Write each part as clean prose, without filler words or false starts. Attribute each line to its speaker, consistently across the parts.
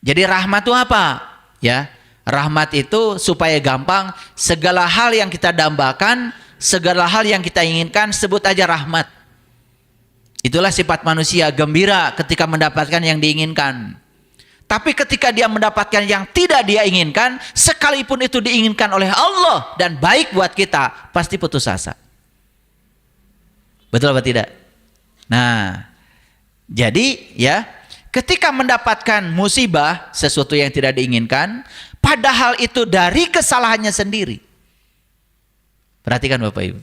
Speaker 1: Jadi rahmat itu apa? Ya, rahmat itu supaya gampang, segala hal yang kita dambakan, segala hal yang kita inginkan, sebut aja rahmat. Itulah sifat manusia, gembira ketika mendapatkan yang diinginkan. Tapi ketika dia mendapatkan yang tidak dia inginkan, sekalipun itu diinginkan oleh Allah dan baik buat kita, pasti putus asa. Betul apa tidak? Nah, jadi ya, ketika mendapatkan musibah, sesuatu yang tidak diinginkan, padahal itu dari kesalahannya sendiri. Perhatikan Bapak Ibu.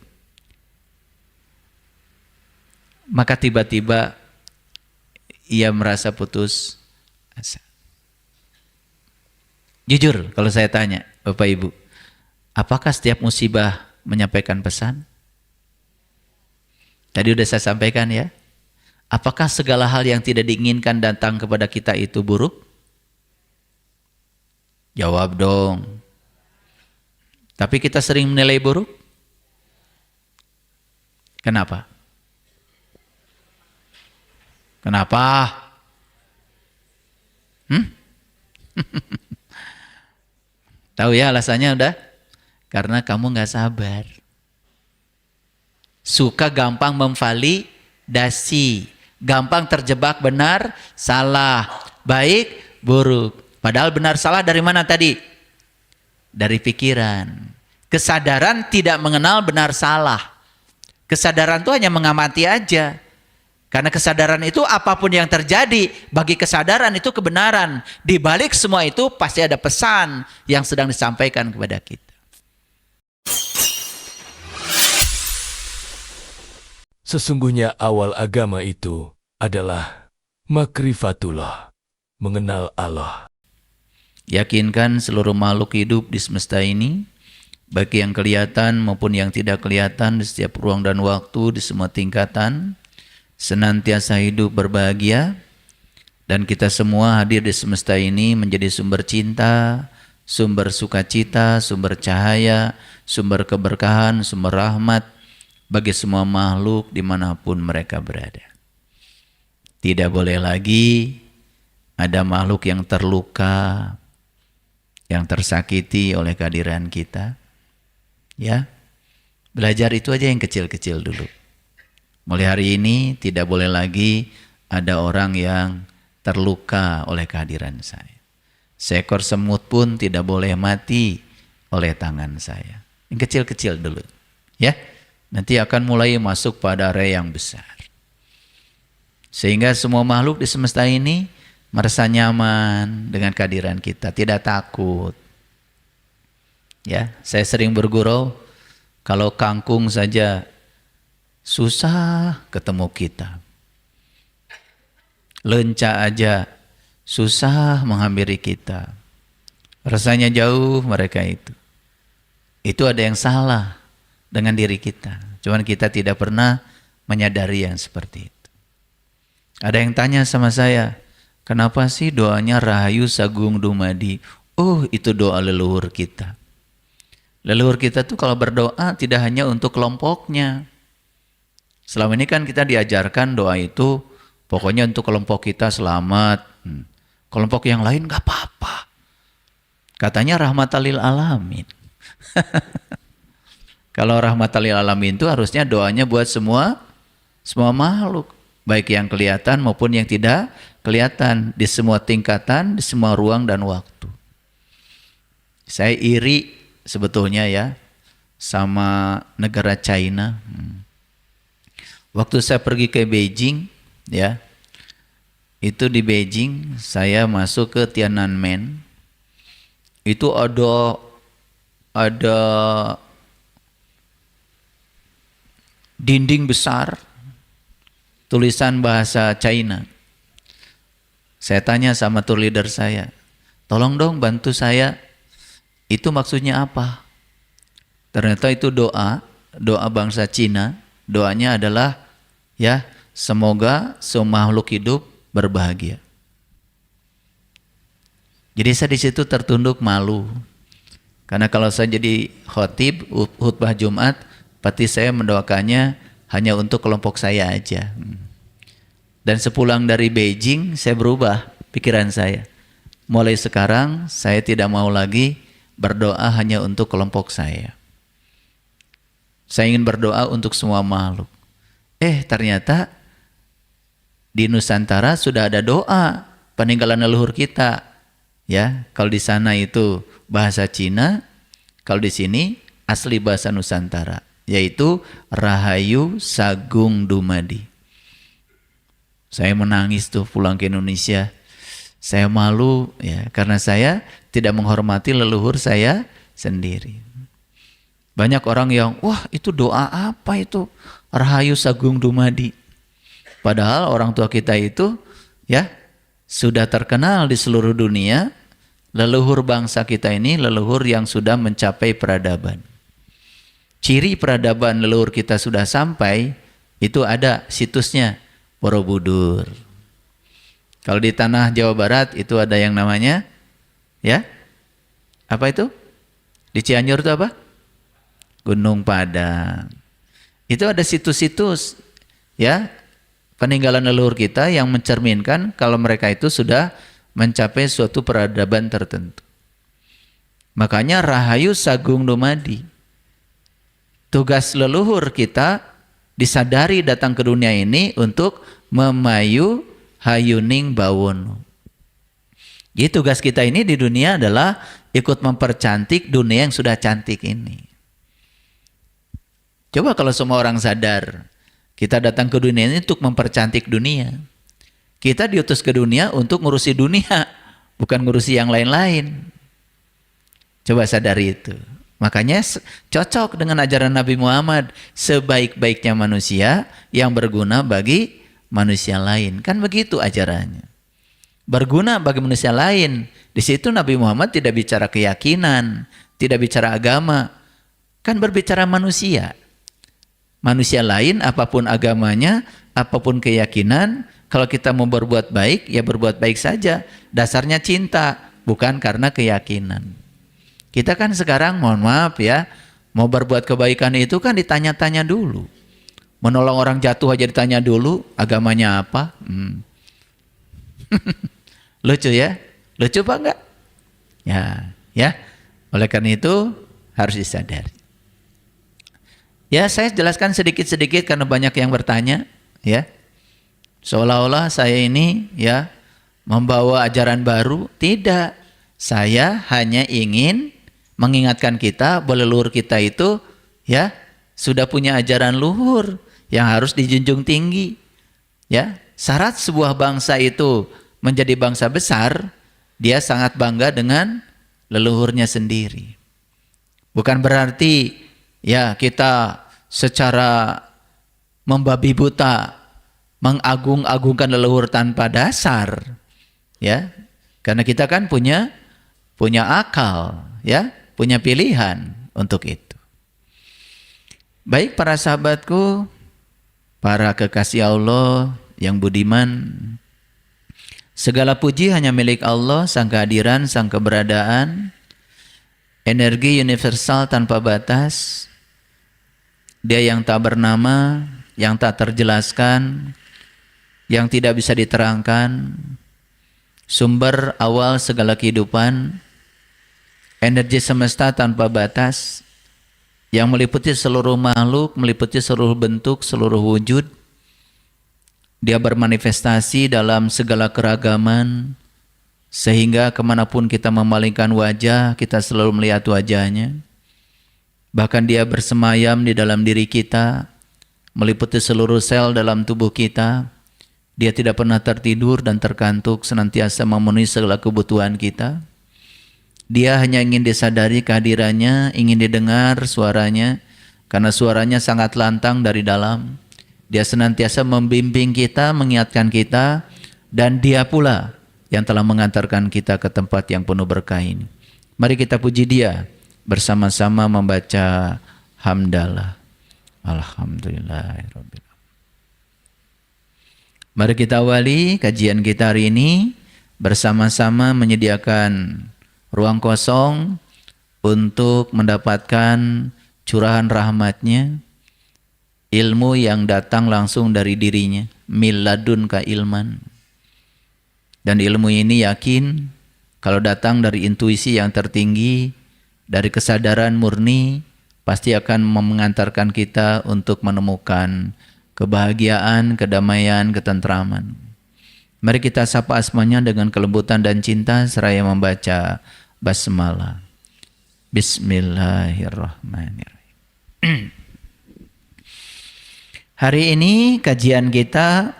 Speaker 1: Maka tiba-tiba ia merasa putus asa. Jujur kalau saya tanya Bapak Ibu, apakah setiap musibah menyampaikan pesan? Tadi udah saya sampaikan ya. Apakah segala hal yang tidak diinginkan datang kepada kita itu buruk? Jawab dong. Tapi kita sering menilai buruk. Kenapa? Kenapa? Tahu ya alasannya udah? Karena kamu nggak sabar. Suka gampang memvalidasi, gampang terjebak benar, salah, baik, buruk. Padahal benar salah dari mana tadi? Dari pikiran. Kesadaran tidak mengenal benar salah. Kesadaran itu hanya mengamati aja. Karena kesadaran itu apapun yang terjadi, bagi kesadaran itu kebenaran. Di balik semua itu pasti ada pesan yang sedang disampaikan kepada kita.
Speaker 2: Sesungguhnya awal agama itu adalah makrifatullah, mengenal Allah.
Speaker 1: Yakinkan seluruh makhluk hidup di semesta ini, baik yang kelihatan maupun yang tidak kelihatan, di setiap ruang dan waktu, di semua tingkatan, senantiasa hidup berbahagia, dan kita semua hadir di semesta ini menjadi sumber cinta, sumber sukacita, sumber cahaya, sumber keberkahan, sumber rahmat bagi semua makhluk dimanapun mereka berada. Tidak boleh lagi ada makhluk yang terluka, yang tersakiti oleh kehadiran kita. Ya, belajar itu aja yang kecil-kecil dulu. Mulai hari ini tidak boleh lagi ada orang yang terluka oleh kehadiran saya. Seekor semut pun tidak boleh mati oleh tangan saya. Yang kecil-kecil dulu. Ya, nanti akan mulai masuk pada area yang besar. Sehingga semua makhluk di semesta ini merasa nyaman dengan kehadiran kita, tidak takut. Ya, saya sering bergurau, kalau kangkung saja susah ketemu kita. Lenca aja susah menghampiri kita. Rasanya jauh mereka itu. Itu ada yang salah dengan diri kita. Cuman kita tidak pernah menyadari yang seperti itu. Ada yang tanya sama saya, kenapa sih doanya Rahayu Sagung Dumadi? Oh, itu doa leluhur kita. Leluhur kita tuh kalau berdoa tidak hanya untuk kelompoknya. Selama ini kan kita diajarkan doa itu pokoknya untuk kelompok kita selamat. Kelompok yang lain gak apa-apa. Katanya rahmatan lil alamin. Kalau rahmatan lil alamin itu harusnya doanya buat semua makhluk. Baik yang kelihatan maupun yang tidak kelihatan. Di semua tingkatan, di semua ruang dan waktu. Saya iri sebetulnya ya sama negara China. Waktu saya pergi ke Beijing, ya, itu di Beijing saya masuk ke Tiananmen, itu ada dinding besar, tulisan bahasa China. Saya tanya sama tour leader saya, tolong dong bantu saya, itu maksudnya apa? Ternyata itu doa bangsa Cina. Doanya adalah ya, semoga semua makhluk hidup berbahagia. Jadi saya di situ tertunduk malu. Karena kalau saya jadi khotib khutbah Jumat, pasti saya mendoakannya hanya untuk kelompok saya aja. Dan sepulang dari Beijing saya berubah pikiran saya. mulai sekarang saya tidak mau lagi berdoa hanya untuk kelompok saya. Saya ingin berdoa untuk semua makhluk. Ternyata di Nusantara sudah ada doa peninggalan leluhur kita. Ya, kalau di sana itu bahasa Cina, kalau di sini asli bahasa Nusantara, yaitu Rahayu Sagung Dumadi. Saya menangis tuh pulang ke Indonesia. Saya malu ya karena saya tidak menghormati leluhur saya sendiri. Banyak orang yang, wah itu doa apa itu? Rahayu Sagung Dumadi. Padahal orang tua kita itu ya sudah terkenal di seluruh dunia. Leluhur bangsa kita ini leluhur yang sudah mencapai peradaban. Ciri peradaban leluhur kita sudah sampai, itu ada situsnya Borobudur. Kalau di tanah Jawa Barat itu ada yang namanya ya apa itu? Di Cianjur itu apa? Gunung Padang. Itu ada situs-situs ya peninggalan leluhur kita yang mencerminkan kalau mereka itu sudah mencapai suatu peradaban tertentu. Makanya Rahayu Sagung Dumadi. Tugas leluhur kita disadari datang ke dunia ini untuk memayu hayuning bawono. Jadi tugas kita ini di dunia adalah ikut mempercantik dunia yang sudah cantik ini. Coba kalau semua orang sadar, kita datang ke dunia ini untuk mempercantik dunia. Kita diutus ke dunia untuk ngurusi dunia, bukan ngurusi yang lain-lain. Coba sadari itu. Makanya cocok dengan ajaran Nabi Muhammad, sebaik-baiknya manusia yang berguna bagi manusia lain. Kan begitu ajarannya. Berguna bagi manusia lain. Di situ Nabi Muhammad tidak bicara keyakinan, tidak bicara agama. Kan berbicara manusia. Manusia lain apapun agamanya, apapun keyakinan, kalau kita mau berbuat baik, ya berbuat baik saja. Dasarnya cinta, bukan karena keyakinan. Kita kan sekarang, mohon maaf ya, mau berbuat kebaikan itu kan ditanya-tanya dulu. Menolong orang jatuh aja ditanya dulu, agamanya apa? Lucu ya? Lucu apa enggak? Ya. Oleh karena itu harus disadari. Ya, saya jelaskan sedikit-sedikit karena banyak yang bertanya, ya. Seolah-olah saya ini ya membawa ajaran baru. Tidak. Saya hanya ingin mengingatkan kita bahwa leluhur kita itu ya sudah punya ajaran luhur yang harus dijunjung tinggi. Ya, syarat sebuah bangsa itu menjadi bangsa besar, dia sangat bangga dengan leluhurnya sendiri. Bukan berarti ya kita secara membabi buta mengagung-agungkan leluhur tanpa dasar. Ya. Karena kita kan punya akal, ya, punya pilihan untuk itu. Baik para sahabatku, para kekasih Allah yang budiman, segala puji hanya milik Allah, sang kehadiran, sang keberadaan, energi universal tanpa batas. Dia yang tak bernama, yang tak terjelaskan, yang tidak bisa diterangkan, sumber awal segala kehidupan, energi semesta tanpa batas, yang meliputi seluruh makhluk, meliputi seluruh bentuk, seluruh wujud. Dia bermanifestasi dalam segala keragaman, sehingga kemanapun kita memalingkan wajah, kita selalu melihat wajahnya. Bahkan dia bersemayam di dalam diri kita, meliputi seluruh sel dalam tubuh kita. Dia tidak pernah tertidur dan terkantuk, senantiasa memenuhi segala kebutuhan kita. Dia hanya ingin disadari kehadirannya, ingin didengar suaranya, karena suaranya sangat lantang dari dalam. Dia senantiasa membimbing kita, mengingatkan kita, dan dia pula yang telah mengantarkan kita ke tempat yang penuh berkah ini. Mari kita puji dia, bersama-sama membaca hamdalah. Alhamdulillahirabbil alamin. Mari kita awali kajian kita hari ini bersama-sama menyediakan ruang kosong untuk mendapatkan curahan rahmatnya, ilmu yang datang langsung dari dirinya, miladun ka ilman. Dan ilmu ini yakin Kalau datang dari intuisi yang tertinggi, dari kesadaran murni, pasti akan mengantarkan kita untuk menemukan kebahagiaan, kedamaian, ketentraman. Mari kita sapa asmanya dengan kelembutan dan cinta seraya membaca basmalah. Bismillahirrahmanirrahim. Hari ini kajian kita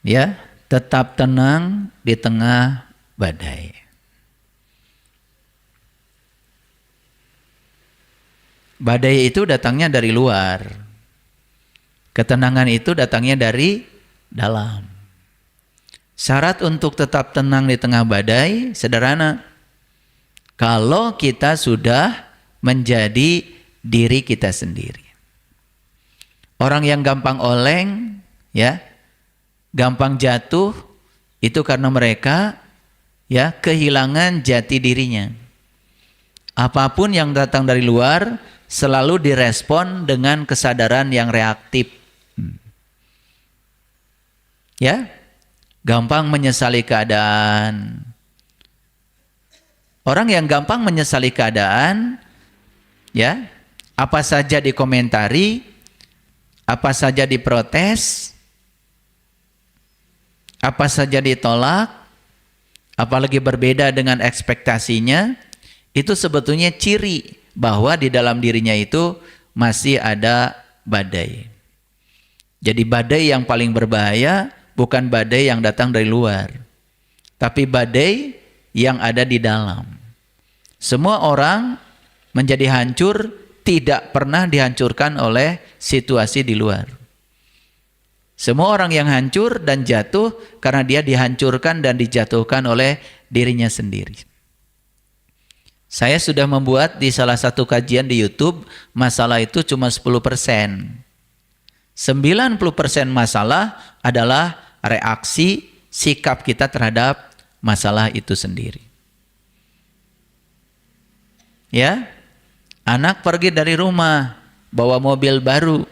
Speaker 1: ya, tetap tenang di tengah badai. Badai itu datangnya dari luar. Ketenangan itu datangnya dari dalam. Syarat untuk tetap tenang di tengah badai sederhana. Kalau kita sudah menjadi diri kita sendiri. Orang yang gampang oleng, ya, gampang jatuh, itu karena mereka ya kehilangan jati dirinya. Apapun yang datang dari luar selalu direspon dengan kesadaran yang reaktif. Ya, gampang menyesali keadaan. Orang yang gampang menyesali keadaan, ya, apa saja dikomentari, apa saja diprotes, apa saja ditolak, apalagi berbeda dengan ekspektasinya, itu sebetulnya ciri bahwa di dalam dirinya itu masih ada badai. Jadi badai yang paling berbahaya bukan badai yang datang dari luar, tapi badai yang ada di dalam. Semua orang menjadi hancur tidak pernah dihancurkan oleh situasi di luar. Semua orang yang hancur dan jatuh karena dia dihancurkan dan dijatuhkan oleh dirinya sendiri. Saya sudah membuat di salah satu kajian di YouTube, masalah itu cuma 10%. 90% masalah adalah reaksi sikap kita terhadap masalah itu sendiri. Ya, anak pergi dari rumah, bawa mobil baru.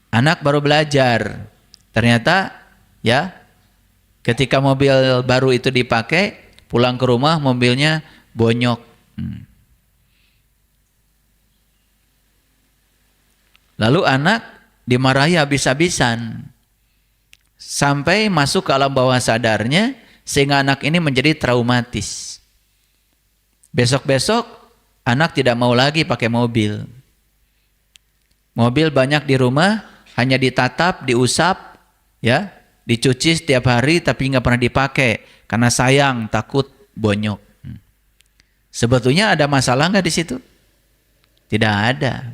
Speaker 1: Anak baru belajar. Ternyata ya, ketika mobil baru itu dipakai, pulang ke rumah mobilnya bonyok. Lalu anak dimarahi habis-habisan. Sampai masuk ke alam bawah sadarnya, sehingga anak ini menjadi traumatis. Besok-besok anak tidak mau lagi pakai mobil. Mobil banyak di rumah, hanya ditatap, diusap, ya, dicuci setiap hari tapi nggak pernah dipakai karena sayang, takut bonyok. Sebetulnya ada masalah nggak di situ? Tidak ada.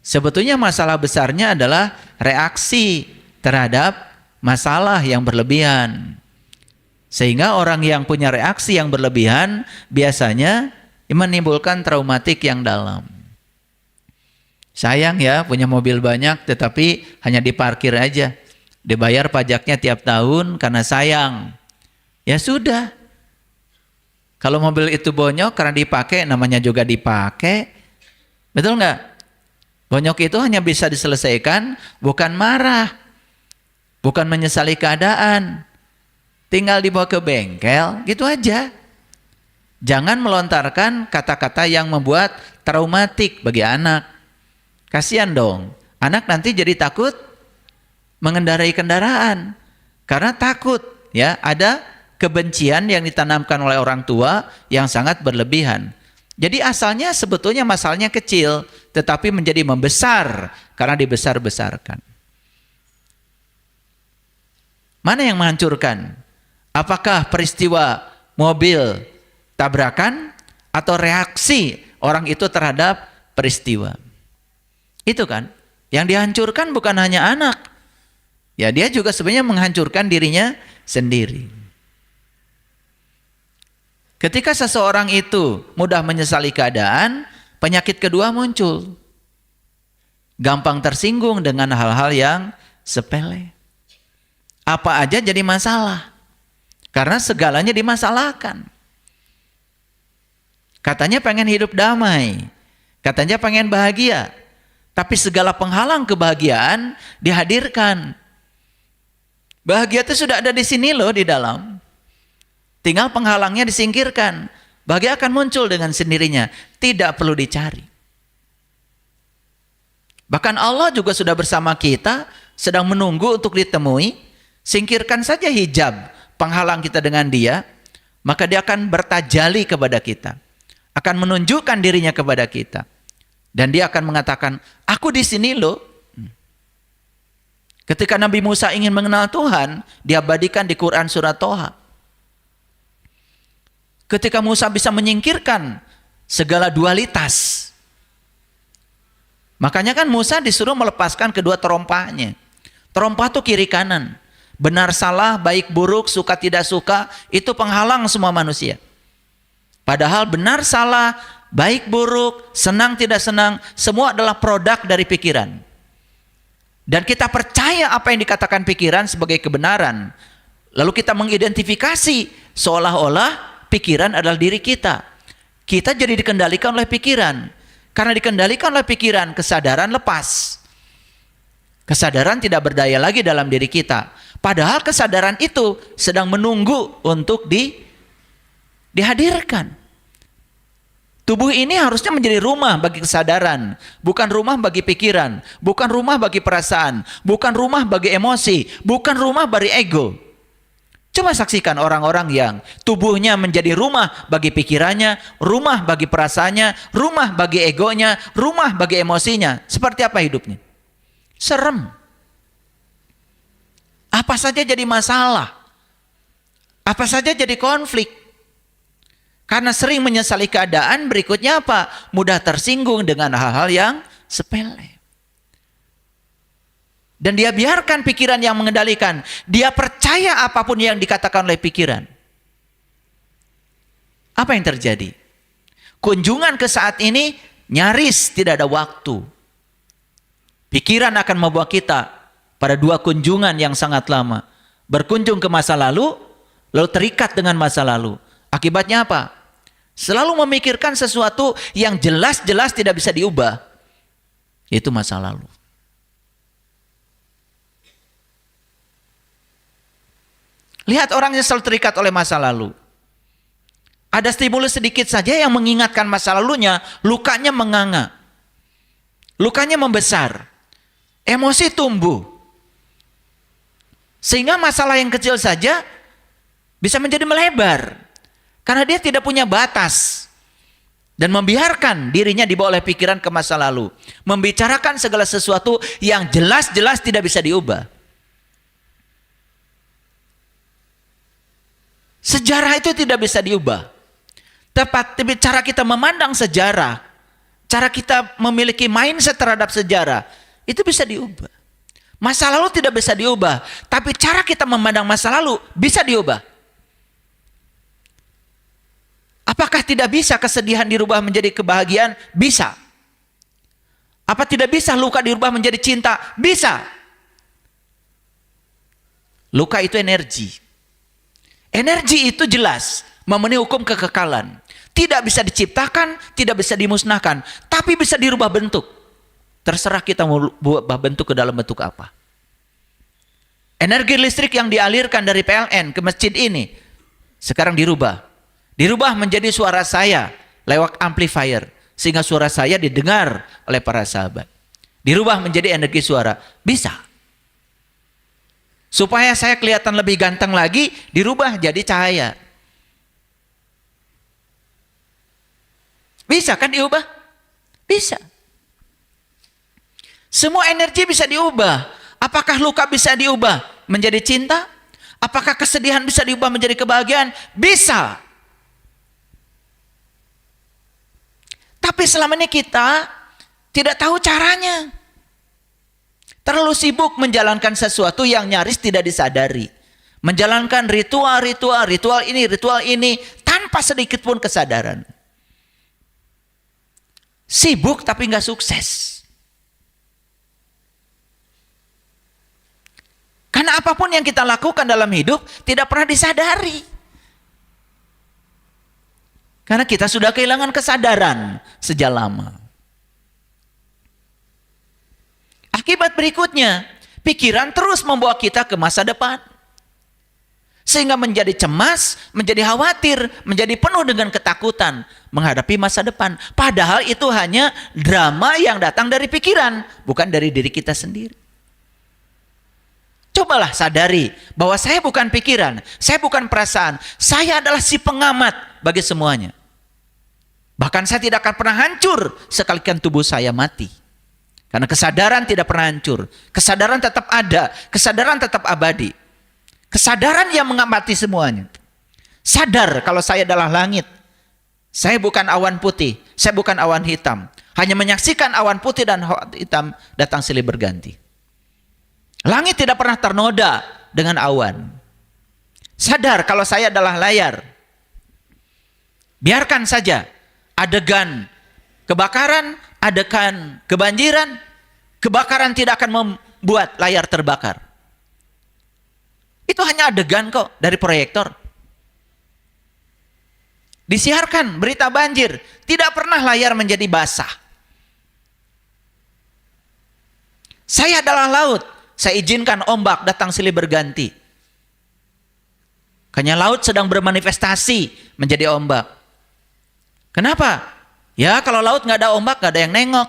Speaker 1: Sebetulnya masalah besarnya adalah reaksi terhadap masalah yang berlebihan. Sehingga orang yang punya reaksi yang berlebihan biasanya menimbulkan traumatik yang dalam. Sayang ya, punya mobil banyak tetapi hanya diparkir aja. Dibayar pajaknya tiap tahun karena sayang. Ya sudah. Kalau mobil itu bonyok karena dipakai, namanya juga dipakai. Betul nggak? Bonyok itu hanya bisa diselesaikan bukan marah. Bukan menyesali keadaan. Tinggal dibawa ke bengkel, gitu aja. Jangan melontarkan kata-kata yang membuat traumatik bagi anak. Kasihan dong, anak nanti jadi takut mengendarai kendaraan. Karena takut, ya, ada kebencian yang ditanamkan oleh orang tua yang sangat berlebihan. Jadi asalnya sebetulnya masalahnya kecil, tetapi menjadi membesar karena dibesar-besarkan. Mana yang menghancurkan? Apakah peristiwa mobil tabrakan atau reaksi orang itu terhadap peristiwa? Itu kan, yang dihancurkan bukan hanya anak. Ya, dia juga sebenarnya menghancurkan dirinya sendiri. Ketika seseorang itu mudah menyesali keadaan, penyakit kedua muncul. Gampang tersinggung dengan hal-hal yang sepele. Apa aja jadi masalah. Karena segalanya dimasalahkan. Katanya pengen hidup damai. Katanya pengen bahagia. Tapi segala penghalang kebahagiaan dihadirkan. Bahagia itu sudah ada di sini loh, di dalam. Tinggal penghalangnya disingkirkan. Bahagia akan muncul dengan sendirinya. Tidak perlu dicari. Bahkan Allah juga sudah bersama kita, sedang menunggu untuk ditemui. Singkirkan saja hijab penghalang kita dengan dia, maka dia akan bertajali kepada kita. Akan menunjukkan dirinya kepada kita. Dan dia akan mengatakan, aku di sini loh. Ketika Nabi Musa ingin mengenal Tuhan, diabadikan di Quran surat Toha. Ketika Musa bisa menyingkirkan segala dualitas, makanya kan Musa disuruh melepaskan kedua terompahnya. Terompah itu kiri kanan. Benar salah, baik buruk, suka tidak suka, itu penghalang semua manusia. Padahal benar salah, baik buruk, senang tidak senang, semua adalah produk dari pikiran. Dan kita percaya apa yang dikatakan pikiran sebagai kebenaran. Lalu kita mengidentifikasi seolah-olah pikiran adalah diri kita. Kita jadi dikendalikan oleh pikiran. Karena dikendalikan oleh pikiran, kesadaran lepas. Kesadaran tidak berdaya lagi dalam diri kita. Padahal kesadaran itu sedang menunggu untuk dihadirkan. Tubuh ini harusnya menjadi rumah bagi kesadaran, bukan rumah bagi pikiran, bukan rumah bagi perasaan, bukan rumah bagi emosi, bukan rumah bagi ego. Coba saksikan orang-orang yang tubuhnya menjadi rumah bagi pikirannya, rumah bagi perasaannya, rumah bagi egonya, rumah bagi emosinya. Seperti apa hidupnya? Serem. Apa saja jadi masalah. Apa saja jadi konflik. Karena sering menyesali keadaan, berikutnya apa? Mudah tersinggung dengan hal-hal yang sepele. Dan dia biarkan pikiran yang mengendalikan. Dia percaya apapun yang dikatakan oleh pikiran. Apa yang terjadi? Kunjungan ke saat ini nyaris tidak ada waktu. Pikiran akan membawa kita pada dua kunjungan yang sangat lama. Berkunjung ke masa lalu, lalu terikat dengan masa lalu. Akibatnya apa? Selalu memikirkan sesuatu yang jelas-jelas tidak bisa diubah. Itu masa lalu. Lihat orang yang selalu terikat oleh masa lalu. Ada stimulus sedikit saja yang mengingatkan masa lalunya, lukanya menganga. Lukanya membesar. Emosi tumbuh. Sehingga masalah yang kecil saja bisa menjadi melebar. Karena dia tidak punya batas. Dan membiarkan dirinya dibawa oleh pikiran ke masa lalu. Membicarakan segala sesuatu yang jelas-jelas tidak bisa diubah. Sejarah itu tidak bisa diubah. Tapi cara kita memandang sejarah, cara kita memiliki mindset terhadap sejarah, itu bisa diubah. Masa lalu tidak bisa diubah, tapi cara kita memandang masa lalu bisa diubah. Apakah tidak bisa kesedihan dirubah menjadi kebahagiaan? Bisa. Apa tidak bisa luka dirubah menjadi cinta? Bisa. Luka itu energi. Energi itu jelas memenuhi hukum kekekalan. Tidak bisa diciptakan, tidak bisa dimusnahkan, tapi bisa dirubah bentuk. Terserah kita mau ubah bentuk ke dalam bentuk apa. Energi listrik yang dialirkan dari PLN ke masjid ini sekarang dirubah. Dirubah menjadi suara saya lewat amplifier. Sehingga suara saya didengar oleh para sahabat. Dirubah menjadi energi suara. Bisa. Supaya saya kelihatan lebih ganteng lagi, dirubah jadi cahaya. Bisa kan diubah? Bisa. Semua energi bisa diubah. Apakah luka bisa diubah menjadi cinta? Apakah kesedihan bisa diubah menjadi kebahagiaan? Bisa. Tapi selama ini kita tidak tahu caranya. Terlalu sibuk menjalankan sesuatu yang nyaris tidak disadari. Menjalankan ritual ini tanpa sedikit pun kesadaran. Sibuk tapi nggak sukses. Karena apapun yang kita lakukan dalam hidup tidak pernah disadari. Karena kita sudah kehilangan kesadaran sejak lama. Akibat berikutnya, pikiran terus membawa kita ke masa depan. sehingga menjadi cemas, menjadi khawatir, menjadi penuh dengan ketakutan menghadapi masa depan. Padahal itu hanya drama yang datang dari pikiran, bukan dari diri kita sendiri. Cobalah sadari bahwa saya bukan pikiran, saya bukan perasaan, saya adalah si pengamat bagi semuanya. Bahkan saya tidak akan pernah hancur sekalikan tubuh saya mati. Karena kesadaran tidak pernah hancur. Kesadaran tetap ada. Kesadaran tetap abadi. Kesadaran yang mengamati semuanya. Sadar kalau saya adalah langit. Saya bukan awan putih. Saya bukan awan hitam. Hanya menyaksikan awan putih dan hitam datang silih berganti. Langit tidak pernah ternoda dengan awan. Sadar kalau saya adalah layar. Biarkan saja adegan kebakaran, adegan kebanjiran, kebakaran tidak akan membuat layar terbakar. Itu hanya adegan kok dari proyektor. Disiarkan berita banjir, tidak pernah layar menjadi basah. Saya adalah laut, saya izinkan ombak datang silih berganti. Hanya laut sedang bermanifestasi menjadi ombak. Kenapa? Ya kalau laut nggak ada ombak, nggak ada yang nengok.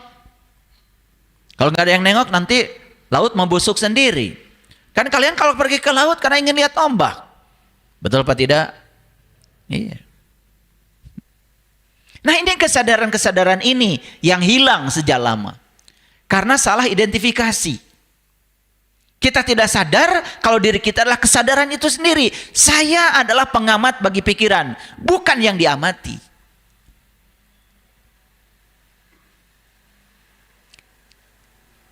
Speaker 1: Kalau nggak ada yang nengok nanti laut mau busuk sendiri. Kan kalian kalau pergi ke laut karena ingin lihat ombak. Betul apa tidak? Iya. Nah ini kesadaran-kesadaran ini yang hilang sejak lama. Karena salah identifikasi. Kita tidak sadar kalau diri kita adalah kesadaran itu sendiri. Saya adalah pengamat bagi pikiran, bukan yang diamati.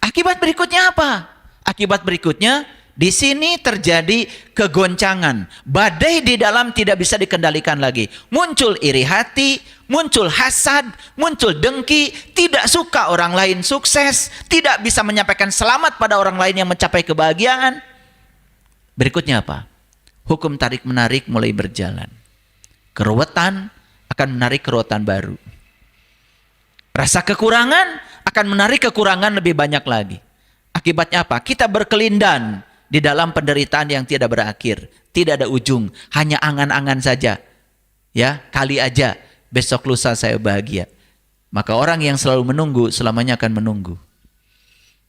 Speaker 1: Akibat berikutnya apa? Akibat berikutnya di sini terjadi kegoncangan. Badai di dalam tidak bisa dikendalikan lagi. Muncul iri hati, muncul hasad, muncul dengki, tidak suka orang lain sukses, tidak bisa menyampaikan selamat pada orang lain yang mencapai kebahagiaan. Berikutnya apa? Hukum tarik-menarik mulai berjalan. Keruwetan akan menarik keruwetan baru. Rasa kekurangan akan menarik kekurangan lebih banyak lagi. Akibatnya apa? Kita berkelindan di dalam penderitaan yang tidak berakhir, tidak ada ujung, hanya angan-angan saja. Ya, kali aja besok lusa saya bahagia. Maka orang yang selalu menunggu selamanya akan menunggu.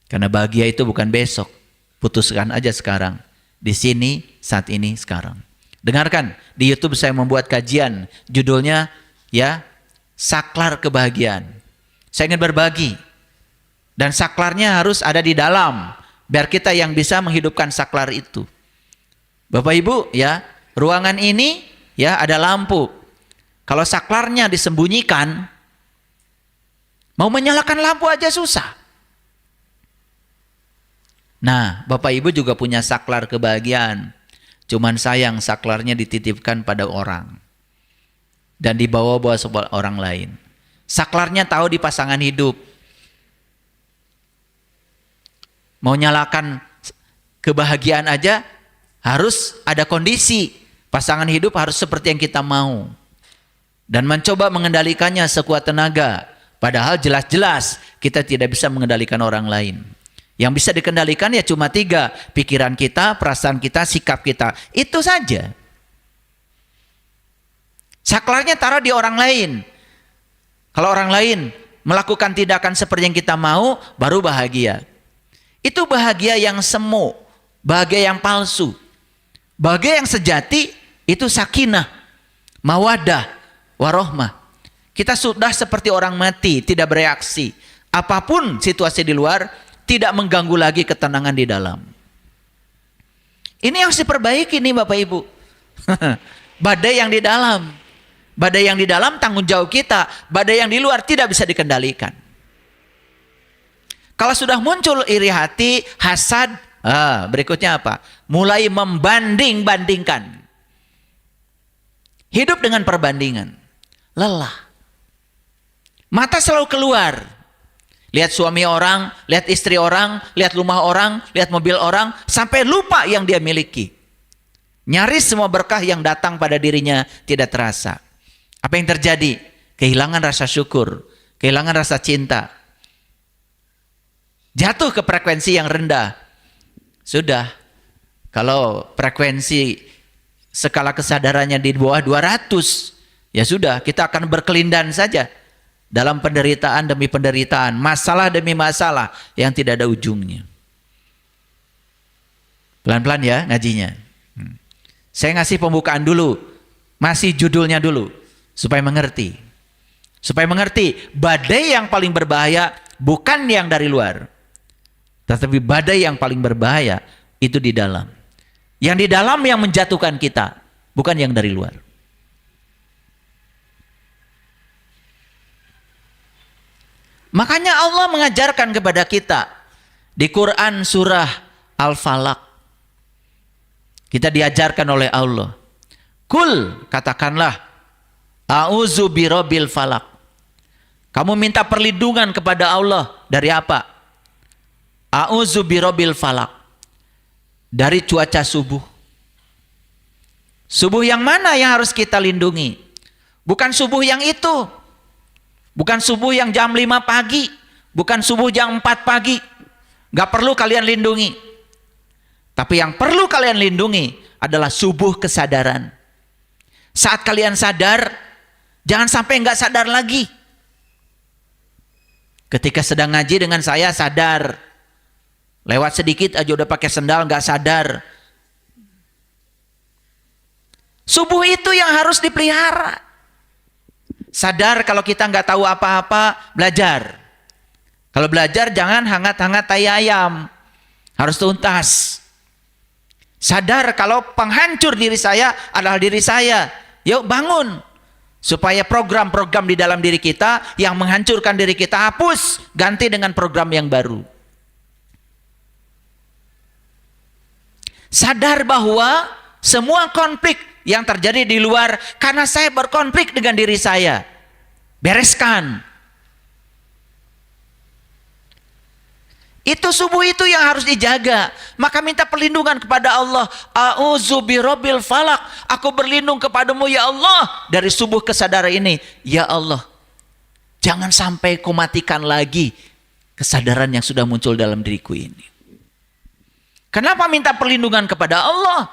Speaker 1: Karena bahagia itu bukan besok. Putuskan aja sekarang. Di sini, saat ini, sekarang. Dengarkan, di YouTube saya membuat kajian, judulnya ya, Saklar Kebahagiaan. Saya ingin berbagi. Dan saklarnya harus ada di dalam. Biar kita yang bisa menghidupkan saklar itu. Bapak Ibu ya, ruangan ini ya ada lampu. Kalau saklarnya disembunyikan, mau menyalakan lampu aja susah. Nah, Bapak Ibu juga punya saklar kebahagiaan. Cuman sayang saklarnya dititipkan pada orang. Dan dibawa-bawa sebuah orang lain. Saklarnya tahu di pasangan hidup. Mau nyalakan kebahagiaan aja harus ada kondisi. Pasangan hidup harus seperti yang kita mau. Dan mencoba mengendalikannya sekuat tenaga. Padahal jelas-jelas kita tidak bisa mengendalikan orang lain. Yang bisa dikendalikan ya cuma 3. Pikiran kita, perasaan kita, sikap kita. Itu saja. Saklarnya taruh di orang lain. Kalau orang lain melakukan tindakan seperti yang kita mau, baru bahagia. Itu bahagia yang semu, bahagia yang palsu. Bahagia yang sejati, itu sakinah, mawadah, warohmah. Kita sudah seperti orang mati, tidak bereaksi. Apapun situasi di luar, tidak mengganggu lagi ketenangan di dalam. Ini yang harus diperbaiki nih Bapak Ibu. Badai yang di dalam. Badai yang di dalam tanggung jawab kita. Badai yang di luar tidak bisa dikendalikan. Kalau sudah muncul iri hati, hasad, berikutnya apa? Mulai membanding-bandingkan. Hidup dengan perbandingan. Lelah. Mata selalu keluar. Lihat suami orang, lihat istri orang, lihat rumah orang, lihat mobil orang, sampai lupa yang dia miliki. Nyaris semua berkah yang datang pada dirinya tidak terasa. Apa yang terjadi? Kehilangan rasa syukur, kehilangan rasa cinta. Jatuh ke frekuensi yang rendah. Sudah. Kalau frekuensi skala kesadarannya di bawah 200, ya sudah, kita akan berkelindan saja dalam penderitaan demi penderitaan, masalah demi masalah yang tidak ada ujungnya. Pelan-pelan ya ngajinya. Saya ngasih pembukaan dulu, masih judulnya dulu, supaya mengerti. Supaya mengerti, badai yang paling berbahaya bukan yang dari luar, tetapi badai yang paling berbahaya itu di dalam. Yang di dalam yang menjatuhkan kita, bukan yang dari luar. Makanya Allah mengajarkan kepada kita di Quran surah Al-Falaq. Kita diajarkan oleh Allah. Kul, katakanlah, a'udzu birabbil falaq. Kamu minta perlindungan kepada Allah dari apa? A'udzu birabbil falaq. Dari cuaca subuh. Subuh yang mana yang harus kita lindungi? Bukan subuh yang itu. Bukan subuh yang jam 5 pagi. Bukan subuh jam 4 pagi. Gak perlu kalian lindungi. Tapi yang perlu kalian lindungi adalah subuh kesadaran. Saat kalian sadar, jangan sampai gak sadar lagi. Ketika sedang ngaji dengan saya sadar. Lewat sedikit aja udah pakai sendal gak sadar. Subuh itu yang harus dipelihara. Sadar kalau kita nggak tahu apa-apa, belajar. Kalau belajar jangan hangat-hangat tai ayam. Harus tuntas. Sadar kalau penghancur diri saya adalah diri saya. Yuk bangun. Supaya program-program di dalam diri kita yang menghancurkan diri kita hapus. Ganti dengan program yang baru. Sadar bahwa semua konflik yang terjadi di luar karena saya berkonflik dengan diri saya. Bereskan. Itu subuh itu yang harus dijaga. Maka minta perlindungan kepada Allah. A'udzu birabbil falaq. Aku berlindung kepadamu ya Allah dari subuh kesadaran ini. Ya Allah, jangan sampai kau matikan lagi kesadaran yang sudah muncul dalam diriku ini. Kenapa minta perlindungan kepada Allah?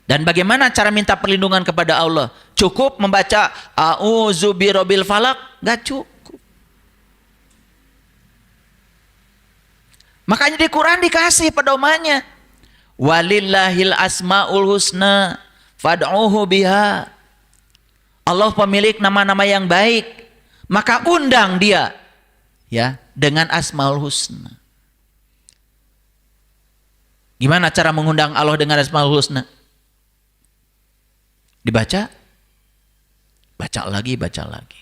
Speaker 1: Dan bagaimana cara minta perlindungan kepada Allah? Cukup membaca A'udzu birabbil falaq? Gak cukup. Makanya di Quran dikasih pedomannya. Walillahil asmaul husna fad'uhu biha. Allah pemilik nama-nama yang baik, maka undang dia ya dengan asmaul husna. Gimana cara mengundang Allah dengan asmaul husna? Dibaca, baca lagi, baca lagi.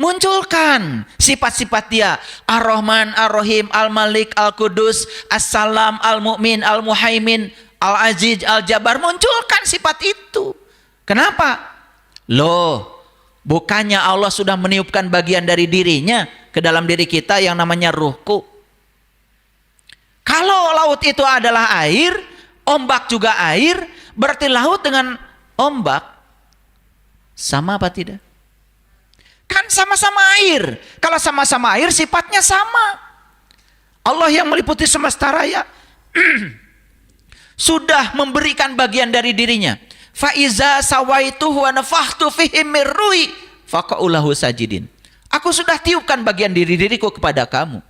Speaker 1: Munculkan sifat-sifat dia. Ar-Rahman, Ar-Rahim, Al-Malik, Al-Qudus, As-Salam, Al-Mu'min, Al-Muhaimin, Al-Aziz, Al-Jabbar. Munculkan sifat itu. Kenapa? Loh, bukannya Allah sudah meniupkan bagian dari dirinya ke dalam diri kita yang namanya ruhku. Kalau laut itu adalah air, ombak juga air, berarti laut dengan ombak sama apa tidak? Kan sama-sama air. Kalau sama-sama air sifatnya sama. Allah yang meliputi semesta raya sudah memberikan bagian dari dirinya. Fa iza sawaituhu wa nafakhtu fihi min ruhi faqa'u lahu sajidin. Aku sudah tiupkan bagian diriku kepada kamu,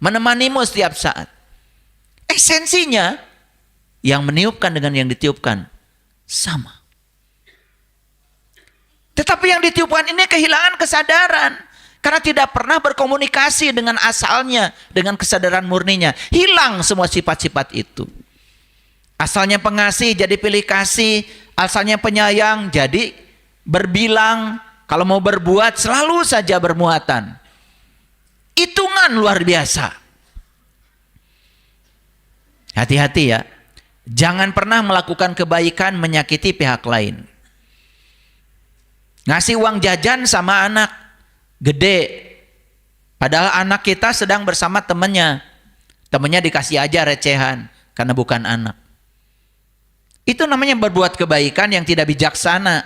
Speaker 1: menemanimu setiap saat. Esensinya yang meniupkan dengan yang ditiupkan sama. Tetapi yang ditiupkan ini kehilangan kesadaran. Karena tidak pernah berkomunikasi dengan asalnya, dengan kesadaran murninya. Hilang semua sifat-sifat itu. Asalnya pengasih jadi pilih kasih. Asalnya penyayang jadi berbilang. Kalau mau berbuat selalu saja bermuatan. Hitungan luar biasa. Hati-hati ya. Jangan pernah melakukan kebaikan menyakiti pihak lain. Ngasih uang jajan sama anak gede. Padahal anak kita sedang bersama temannya. Temannya dikasih aja recehan karena bukan anak. Itu namanya berbuat kebaikan yang tidak bijaksana.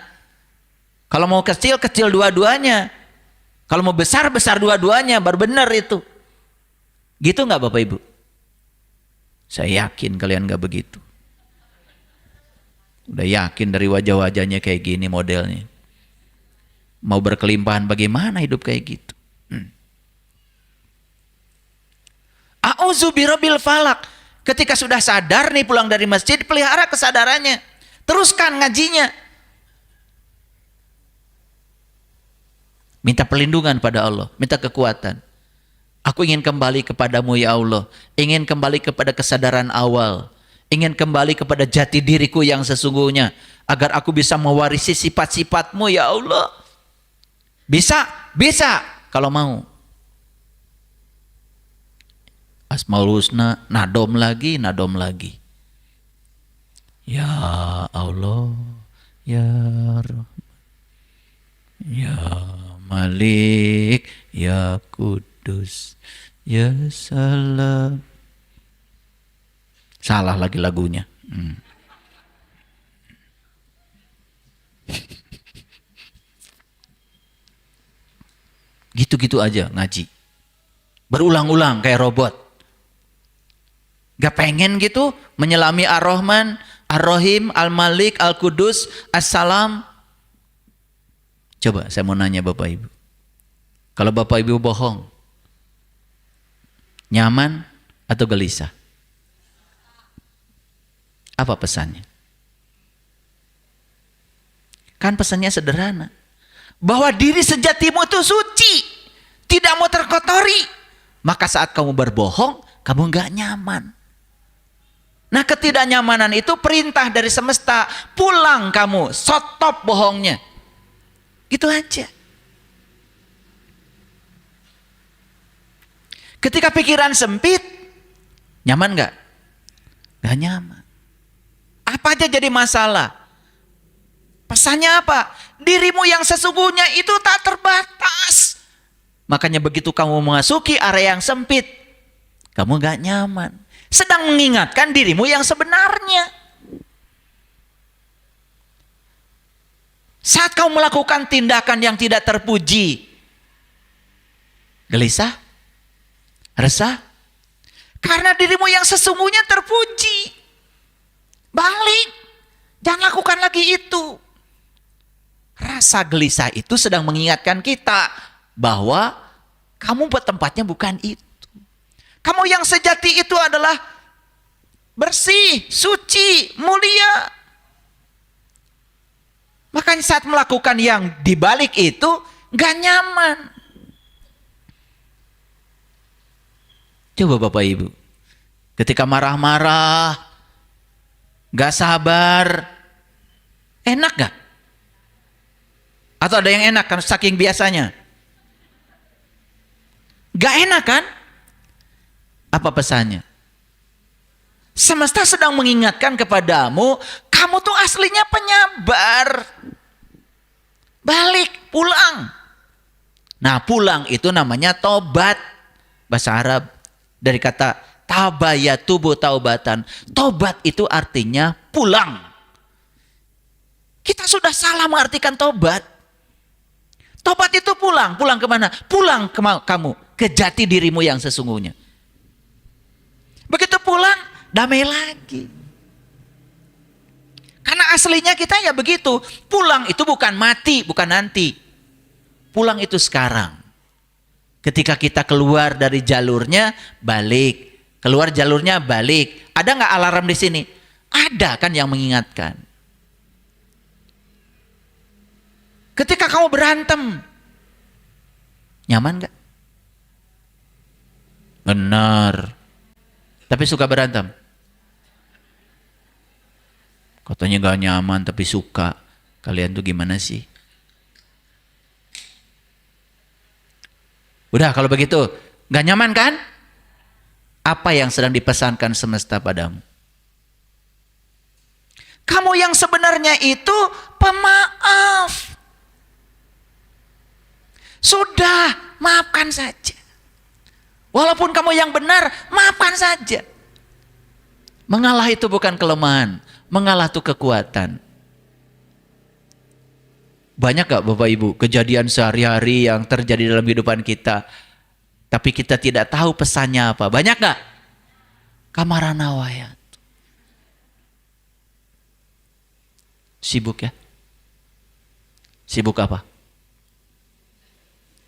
Speaker 1: Kalau mau kecil, kecil dua-duanya. Kalau mau besar, besar dua-duanya. Baru benar itu. Gitu nggak Bapak Ibu? Saya yakin kalian gak begitu. Udah yakin dari wajah-wajahnya kayak gini modelnya. Mau berkelimpahan bagaimana hidup kayak gitu. A'udzu birabbil falak. Ketika sudah sadar nih pulang dari masjid, pelihara kesadarannya. Teruskan ngajinya. Minta perlindungan pada Allah, minta kekuatan. Aku ingin kembali kepadamu ya Allah. Ingin kembali kepada kesadaran awal. Ingin kembali kepada jati diriku yang sesungguhnya. Agar aku bisa mewarisi sifat-sifatmu ya Allah. Bisa? Bisa. Kalau mau. Asmaul Husna, nadom lagi. Ya Allah, ya Rahman, ya Malik, ya Kudus, ya Salam. Salah lagi lagunya. Gitu-gitu aja ngaji. Berulang-ulang kayak robot. Gak pengen gitu menyelami Ar-Rahman, Ar-Rahim, Al-Malik, Al-Kudus, As-Salam. Coba saya mau nanya Bapak Ibu. Kalau Bapak Ibu bohong, nyaman atau gelisah? Apa pesannya? Kan pesannya sederhana. Bahwa diri sejatimu itu suci. Tidak mau terkotori. Maka saat kamu berbohong, kamu gak nyaman. Nah, ketidaknyamanan itu perintah dari semesta. Pulang kamu, stop bohongnya. Gitu aja. Ketika pikiran sempit, nyaman gak? Gak nyaman. Apa aja jadi masalah? Pesannya apa? Dirimu yang sesungguhnya itu tak terbatas. Makanya begitu kamu memasuki area yang sempit, kamu gak nyaman. Sedang mengingatkan dirimu yang sebenarnya. Saat kamu melakukan tindakan yang tidak terpuji, gelisah? Resah? Karena dirimu yang sesungguhnya terpuji. Balik. Jangan lakukan lagi itu. Rasa gelisah itu sedang mengingatkan kita bahwa kamu tempatnya bukan itu. Kamu yang sejati itu adalah bersih, suci, mulia. Makanya saat melakukan yang dibalik itu gak nyaman. Coba Bapak Ibu, ketika marah-marah, gak sabar, enak gak? Atau ada yang enak kan saking biasanya? Gak enak kan? Apa pesannya? Semesta sedang mengingatkan kepadamu, kamu tuh aslinya penyabar. Balik, pulang. Nah, pulang itu namanya tobat. Bahasa Arab dari kata tabayatubu taubatan. Tobat itu artinya pulang. Kita sudah salah mengartikan tobat. Tobat itu pulang. Pulang kemana? Pulang ke kamu. Ke jati dirimu yang sesungguhnya. Begitu pulang, damai lagi. Karena aslinya kita ya begitu. Pulang itu bukan mati, bukan nanti. Pulang itu sekarang. Ketika kita keluar dari jalurnya, balik. Keluar jalurnya, balik. Ada nggak alarm di sini? Ada kan yang mengingatkan. Ketika kamu berantem, nyaman nggak? Benar. Tapi suka berantem. Katanya gak nyaman tapi suka. Kalian tuh gimana sih? Udah kalau begitu, gak nyaman kan? Apa yang sedang dipesankan semesta padamu? Kamu yang sebenarnya itu pemaaf. Sudah, maafkan saja. Walaupun kamu yang benar, maafkan saja. Mengalah itu bukan kelemahan. Mengalah itu kekuatan. Banyak gak Bapak Ibu kejadian sehari-hari yang terjadi dalam kehidupan kita, tapi kita tidak tahu pesannya apa? Banyak gak? Kamarana waya. Sibuk ya? Sibuk apa?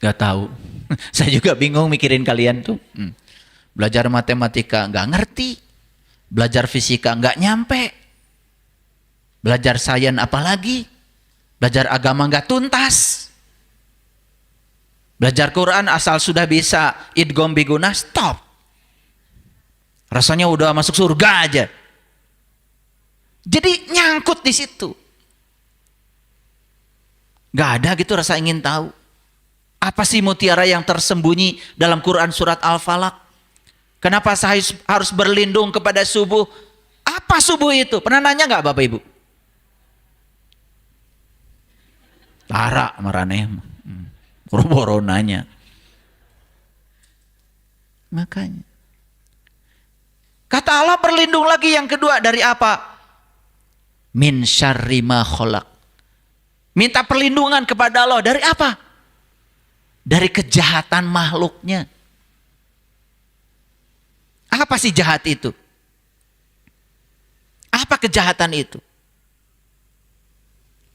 Speaker 1: Gak tahu. Saya juga bingung mikirin kalian tuh. Belajar matematika gak ngerti. Belajar fisika gak nyampe. Belajar sains apalagi. Belajar agama gak tuntas. Belajar Quran asal sudah bisa idgham biguna, stop. Rasanya udah masuk surga aja. Jadi nyangkut di situ. Gak ada gitu rasa ingin tahu. Apa sih mutiara yang tersembunyi dalam Quran surat Al-Falaq? Kenapa saya harus berlindung kepada subuh? Apa subuh itu? Pernah nanya gak Bapak Ibu? Lara marane. Boro-boro nanya. Makanya. Kata Allah berlindung lagi yang kedua dari apa? Min syarri ma khalaq. Minta perlindungan kepada Allah dari apa? Dari kejahatan makhluknya. Apa sih jahat itu? Apa kejahatan itu?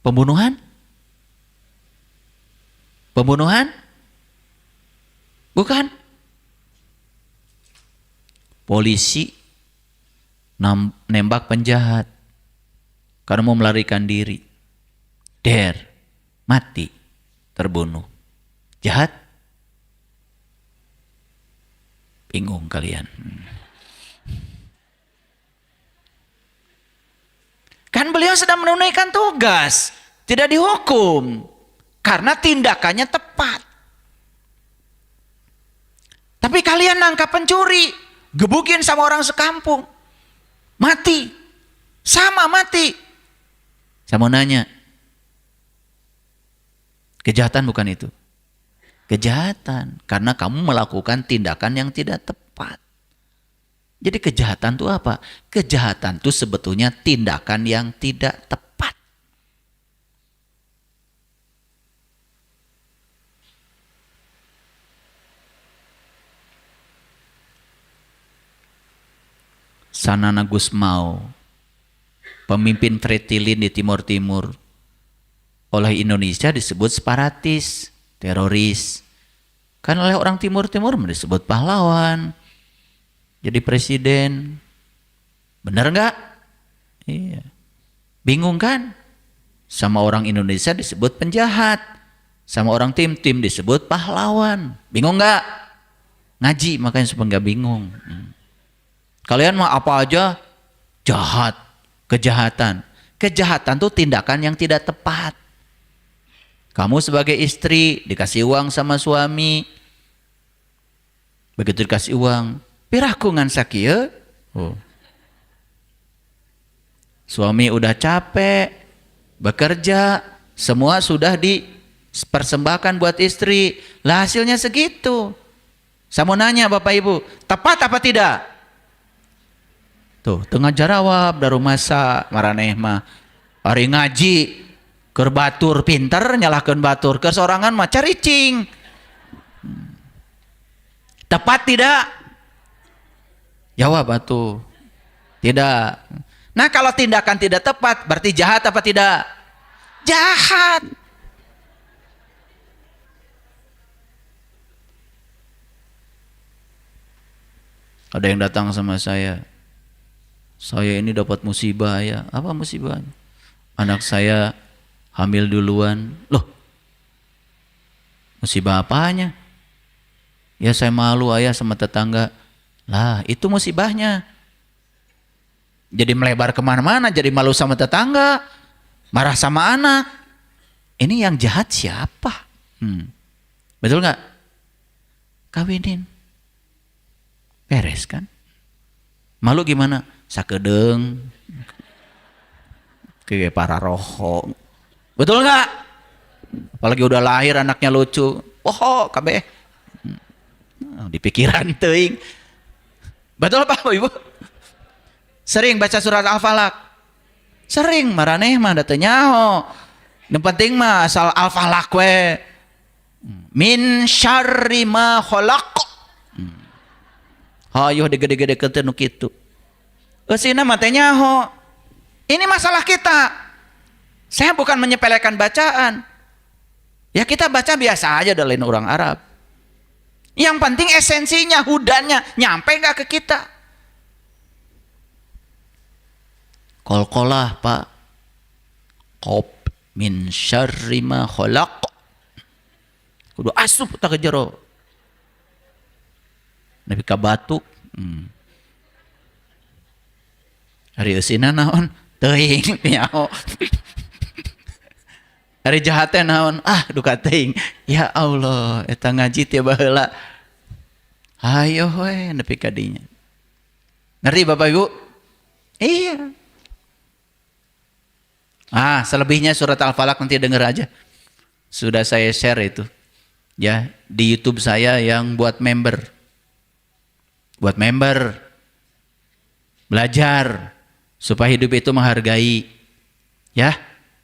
Speaker 1: Pembunuhan? Pembunuhan? Bukan. Polisi nembak penjahat karena mau melarikan diri. Mati, terbunuh. Jahat? Bingung kalian. Kan beliau sedang menunaikan tugas, tidak dihukum karena tindakannya tepat. Tapi kalian nangkap pencuri, gebukin sama orang sekampung, mati, sama mati. Saya mau nanya, kejahatan bukan itu? Kejahatan, karena kamu melakukan tindakan yang tidak tepat. Jadi kejahatan itu apa? Kejahatan itu sebetulnya tindakan yang tidak tepat. Sanana Gusmao, pemimpin Fretilin di Timur Timur, oleh Indonesia disebut separatis, teroris. Kan oleh orang Timur Timur disebut pahlawan. Jadi presiden. Benar nggak? Iya. Bingung kan? Sama orang Indonesia disebut penjahat. Sama orang tim-tim disebut pahlawan. Bingung nggak? Ngaji makanya supaya nggak bingung. Kalian mah apa aja jahat, kejahatan. Kejahatan tuh tindakan yang tidak tepat. Kamu sebagai istri dikasih uang sama suami. Begitu dikasih uang, pirahku ngan sakieu. Suami udah capek, bekerja, semua sudah dipersembahkan buat istri. Lah hasilnya segitu. Saya mau nanya Bapak Ibu, tepat apa tidak? Tuh, tengah jarawab daru masa maraneh mah hari ngaji keur batur pinter nyalahkeun batur, keur sorangan mah caricing. Tepat tidak? Jawab atuh. Tidak. Nah, kalau tindakan tidak tepat berarti jahat apa tidak? Jahat. Ada yang datang sama saya ini dapat musibah ya. Apa musibahnya? Anak saya hamil duluan. Loh, musibah apanya? Ya saya malu ayah sama tetangga. Lah itu musibahnya. Jadi melebar kemana-mana, jadi malu sama tetangga, marah sama anak. Ini yang jahat siapa? Betul nggak? Kawinin. Beres kan? Malu gimana? Sakedeng kayak para roho. Betul nggak? Apalagi udah lahir anaknya lucu. Oh, kabeh. Di pikiran teuing. Betul Pak Ibu? Sering baca surat Al-Falaq. Sering maraneh mah da teu nyaho. Nu penting mah asal Al-Falaq we. Min syarri ma khalaq. Hayo digede-gede keun nu kitu. Eusina matanya ho. Ini masalah kita. Saya bukan menyepelekan bacaan. Ya kita baca biasa aja udah lain orang Arab. Yang penting esensinya, hudannya nyampe nggak ke kita. Qalqalah Pak. Qop min syarri ma khalaq. Kudu asup tak ke jero. Nabi ka batuk. Hari eusina naon? Teuing nyaho. Hari jahatnya naon? Duka teuing. Ya Allah, eta ngaji tiap baheula. Ayo we nepi ka dinya. Ngerti Bapak Ibu? Iya. Selebihnya surat Al-Falaq nanti denger aja. Sudah saya share itu. Ya, di YouTube saya yang buat member. Buat member. Belajar supaya hidup itu menghargai, ya,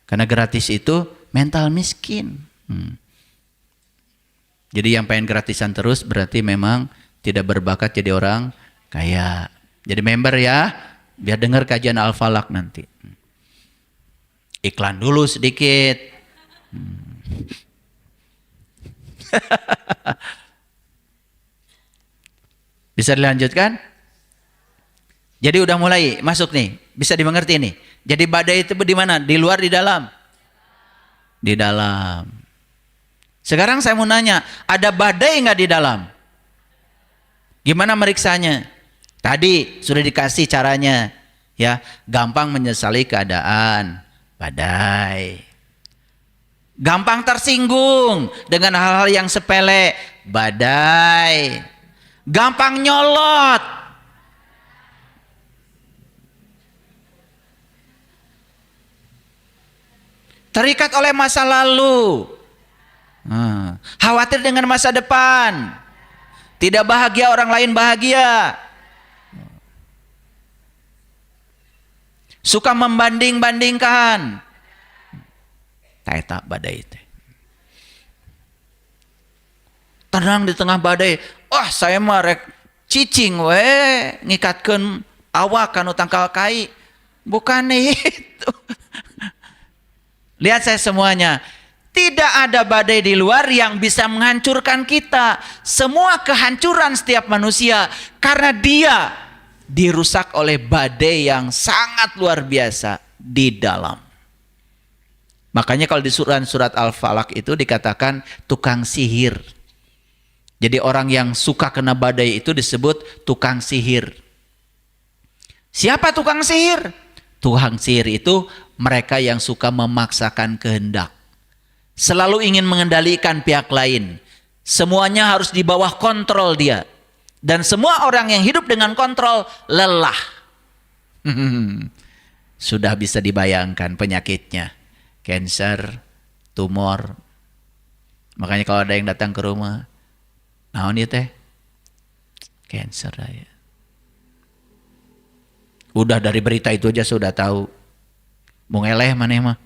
Speaker 1: karena gratis itu mental miskin. Jadi yang pengen gratisan terus berarti memang tidak berbakat jadi orang kaya. Jadi member ya, biar dengar kajian Al-Falaq nanti. Iklan dulu sedikit. Bisa dilanjutkan? Jadi udah mulai masuk nih, bisa dimengerti nih. Jadi badai itu di mana? Di luar, di dalam? Di dalam. Sekarang saya mau nanya, ada badai nggak di dalam? Gimana meriksanya? Tadi sudah dikasih caranya, ya. Gampang menyesali keadaan, badai. Gampang tersinggung dengan hal-hal yang sepele, badai. Gampang nyolot. Terikat oleh masa lalu, khawatir dengan masa depan, tidak bahagia orang lain bahagia, suka membanding-bandingkan. Tak badai itu. Tenang di tengah badai. Saya mah rek cicing we ngikatkeun awak kanu tangkal kai. Bukan itu. Lihat saya semuanya. Tidak ada badai di luar yang bisa menghancurkan kita. Semua kehancuran setiap manusia karena dia dirusak oleh badai yang sangat luar biasa di dalam. Makanya kalau di surat Al-Falaq itu dikatakan tukang sihir. Jadi orang yang suka kena badai itu disebut tukang sihir. Siapa tukang sihir? Tukang sihir itu mereka yang suka memaksakan kehendak. Selalu ingin mengendalikan pihak lain. Semuanya harus di bawah kontrol dia. Dan semua orang yang hidup dengan kontrol lelah. Sudah bisa dibayangkan penyakitnya. Cancer, tumor. Makanya kalau ada yang datang ke rumah, naon ieu teh? Cancer ya. Udah dari berita itu aja sudah tahu. Mau ngeleh maneh mah.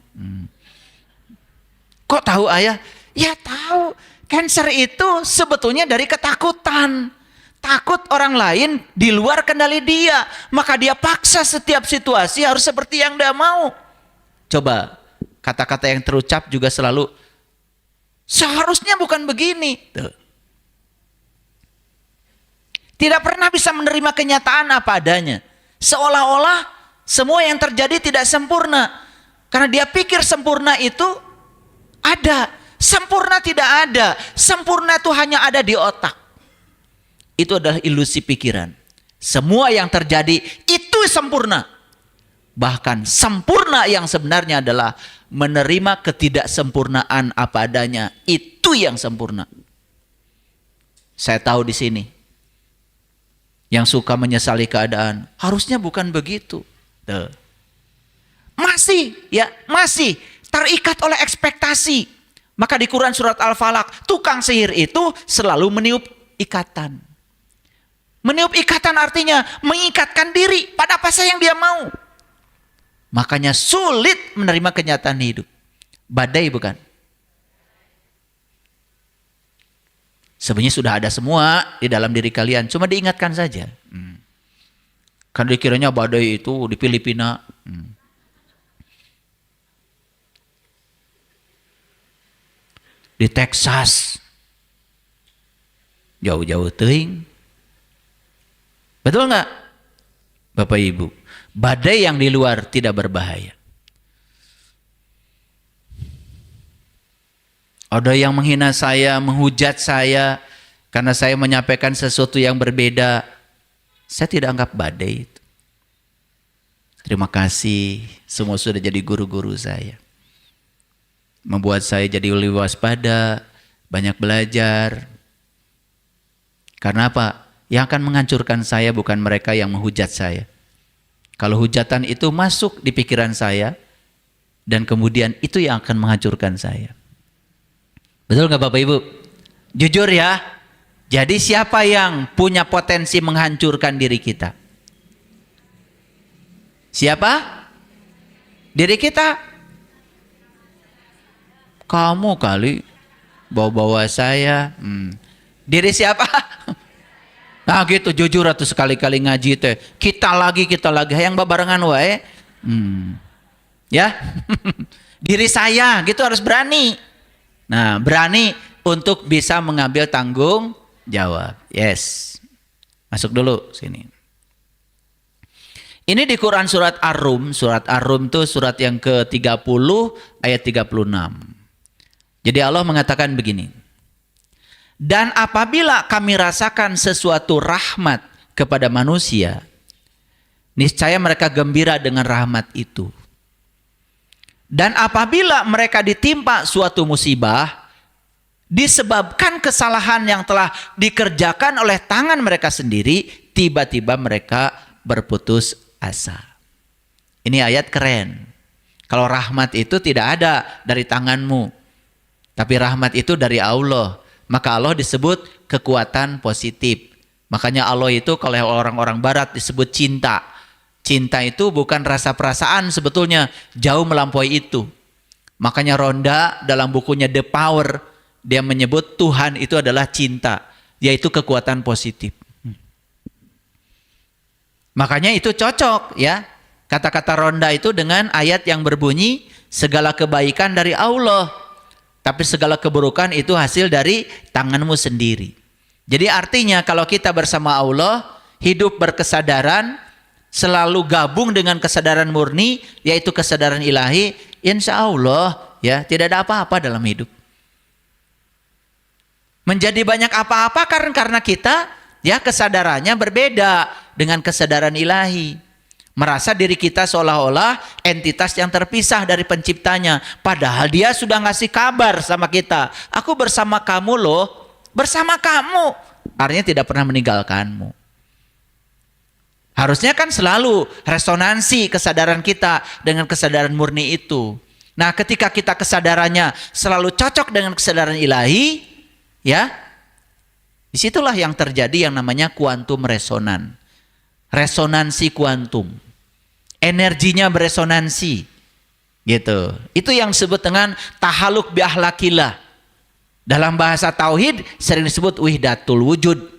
Speaker 1: Kok tahu ayah? Ya tahu. Cancer itu sebetulnya dari ketakutan. Takut orang lain di luar kendali dia. Maka dia paksa setiap situasi harus seperti yang dia mau. Coba, kata-kata yang terucap juga selalu, seharusnya bukan begini. Tuh. Tidak pernah bisa menerima kenyataan apa adanya. Seolah-olah semua yang terjadi tidak sempurna. Karena dia pikir sempurna itu ada. Sempurna tidak ada. Sempurna itu hanya ada di otak. Itu adalah ilusi pikiran. Semua yang terjadi itu sempurna. Bahkan sempurna yang sebenarnya adalah menerima ketidaksempurnaan apa adanya. Itu yang sempurna. Saya tahu di sini. Yang suka menyesali keadaan. Harusnya bukan begitu. Tuh. Masih terikat oleh ekspektasi. Maka di Quran surat Al-Falaq, tukang sihir itu selalu meniup ikatan. Meniup ikatan artinya mengikatkan diri pada apa saja yang dia mau. Makanya sulit menerima kenyataan hidup. Badai bukan? Sebenarnya sudah ada semua di dalam diri kalian, cuma diingatkan saja. Kan dikiranya badai itu di Filipina. Di Texas. Jauh-jauh teuing. Betul nggak, Bapak Ibu? Badai yang di luar tidak berbahaya. Ada yang menghina saya, menghujat saya, karena saya menyampaikan sesuatu yang berbeda. Saya tidak anggap badai itu. Terima kasih, semua sudah jadi guru-guru saya. Membuat saya jadi lebih waspada, banyak belajar. Karena apa? Yang akan menghancurkan saya bukan mereka yang menghujat saya. Kalau hujatan itu masuk di pikiran saya, dan kemudian itu yang akan menghancurkan saya. Betul nggak Bapak Ibu? Jujur ya. Jadi siapa yang punya potensi menghancurkan diri kita? Siapa? Diri kita. Kamu kali bawa-bawa saya. Diri siapa? Nah gitu, jujur atau sekali-kali ngaji teh. Kita lagi yang babarengan wae. Ya. Diri saya gitu harus berani. Nah, berani untuk bisa mengambil tanggung jawab. Yes. Masuk dulu sini. Ini di Quran surat Ar-Rum. Surat Ar-Rum itu surat yang ke-30 ayat 36. Jadi Allah mengatakan begini. Dan apabila kami rasakan sesuatu rahmat kepada manusia, niscaya mereka gembira dengan rahmat itu. Dan apabila mereka ditimpa suatu musibah, disebabkan kesalahan yang telah dikerjakan oleh tangan mereka sendiri, tiba-tiba mereka berputus asa. Ini ayat keren. Kalau rahmat itu tidak ada dari tanganmu, tapi rahmat itu dari Allah. Maka Allah disebut kekuatan positif. Makanya Allah itu kalau orang-orang barat disebut cinta. Cinta itu bukan rasa perasaan sebetulnya, jauh melampaui itu. Makanya Ronda dalam bukunya The Power, dia menyebut Tuhan itu adalah cinta, yaitu kekuatan positif. Makanya itu cocok ya, kata-kata Ronda itu dengan ayat yang berbunyi, segala kebaikan dari Allah, tapi segala keburukan itu hasil dari tanganmu sendiri. Jadi artinya kalau kita bersama Allah, hidup berkesadaran, selalu gabung dengan kesadaran murni, yaitu kesadaran ilahi, insya Allah ya tidak ada apa-apa dalam hidup. Menjadi banyak apa-apa karena kita ya kesadarannya berbeda dengan kesadaran ilahi. Merasa diri kita seolah-olah entitas yang terpisah dari penciptanya. Padahal dia sudah ngasih kabar sama kita. Aku bersama kamu loh, bersama kamu. Artinya tidak pernah meninggalkanmu. Harusnya kan selalu resonansi kesadaran kita dengan kesadaran murni itu. Nah ketika kita kesadarannya selalu cocok dengan kesadaran ilahi, ya, disitulah yang terjadi yang namanya kuantum resonan. Resonansi kuantum. Energinya beresonansi. Gitu. Itu yang disebut dengan tahaluk bi ahlakillah. Dalam bahasa tauhid sering disebut wihdatul wujud.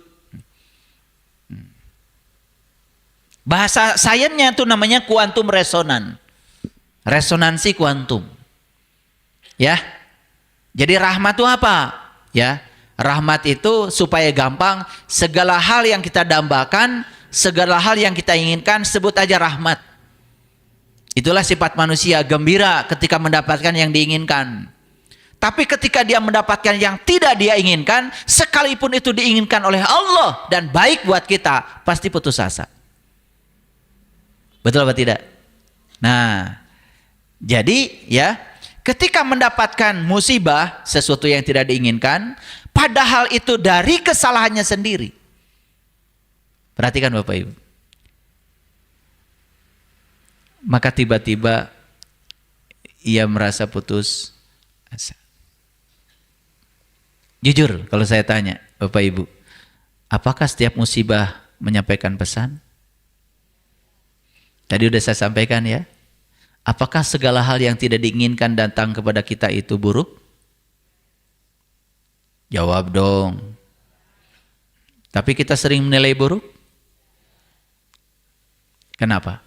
Speaker 1: Bahasa sainsnya itu namanya kuantum resonan. Resonansi kuantum. Ya. Jadi rahmat itu apa? Ya. Rahmat itu supaya gampang, segala hal yang kita dambakan, segala hal yang kita inginkan, sebut aja rahmat. Itulah sifat manusia, gembira ketika mendapatkan yang diinginkan. Tapi ketika dia mendapatkan yang tidak dia inginkan, sekalipun itu diinginkan oleh Allah dan baik buat kita, pasti putus asa. Betul apa tidak? Nah, jadi ya, ketika mendapatkan musibah, sesuatu yang tidak diinginkan, padahal itu dari kesalahannya sendiri. Perhatikan Bapak Ibu. Maka tiba-tiba ia merasa putus asa. Jujur kalau saya tanya Bapak Ibu, apakah setiap musibah menyampaikan pesan? Tadi udah saya sampaikan ya. Apakah segala hal yang tidak diinginkan datang kepada kita itu buruk? Jawab dong. Tapi kita sering menilai buruk? Kenapa?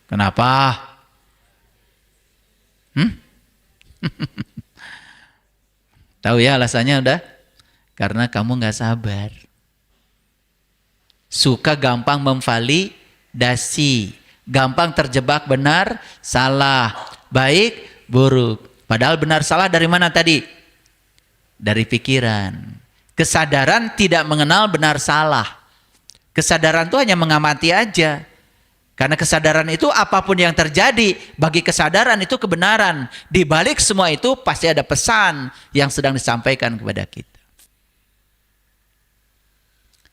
Speaker 1: Kenapa? Tahu ya alasannya udah? Karena kamu nggak sabar. Suka gampang memvalidasi, gampang terjebak benar, salah, baik, buruk. Padahal benar salah dari mana tadi? Dari pikiran. Kesadaran tidak mengenal benar salah. Kesadaran itu hanya mengamati aja. Karena kesadaran itu apapun yang terjadi, bagi kesadaran itu kebenaran. Di balik semua itu pasti ada pesan yang sedang disampaikan kepada kita.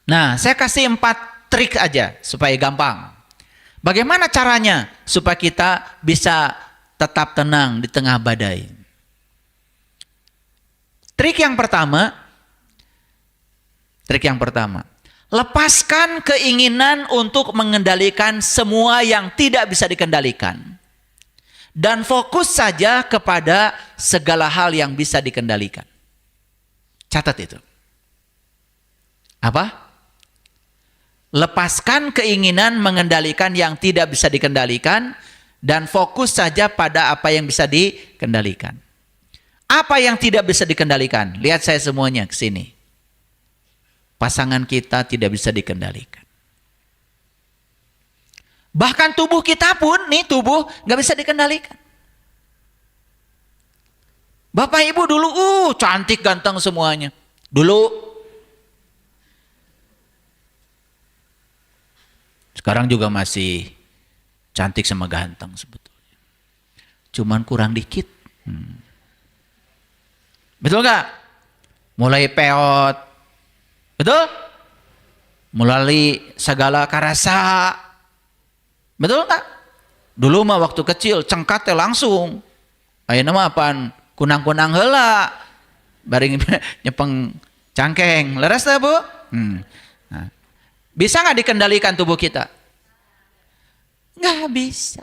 Speaker 1: Nah, saya kasih 4 trik aja supaya gampang. Bagaimana caranya supaya kita bisa tetap tenang di tengah badai? Trik yang pertama, lepaskan keinginan untuk mengendalikan semua yang tidak bisa dikendalikan. Dan fokus saja kepada segala hal yang bisa dikendalikan. Catat itu. Apa? Lepaskan keinginan mengendalikan yang tidak bisa dikendalikan dan fokus saja pada apa yang bisa dikendalikan. Apa yang tidak bisa dikendalikan? Lihat saya semuanya ke sini. Pasangan kita tidak bisa dikendalikan. Bahkan tubuh kita pun, nih tubuh nggak bisa dikendalikan. Bapak Ibu dulu, cantik ganteng semuanya. Dulu. Sekarang juga masih cantik sama ganteng sebetulnya. Cuman kurang dikit. Betul nggak? Mulai peot. Betul? Mulai segala karasa. Betul nggak? Dulu mah waktu kecil cengkatnya langsung. Ayeuna mah apaan? Kunang-kunang heula. Baring nyepeng cangkeng. Leres dah, Bu? Nah. Bisa nggak dikendalikan tubuh kita? Nggak bisa.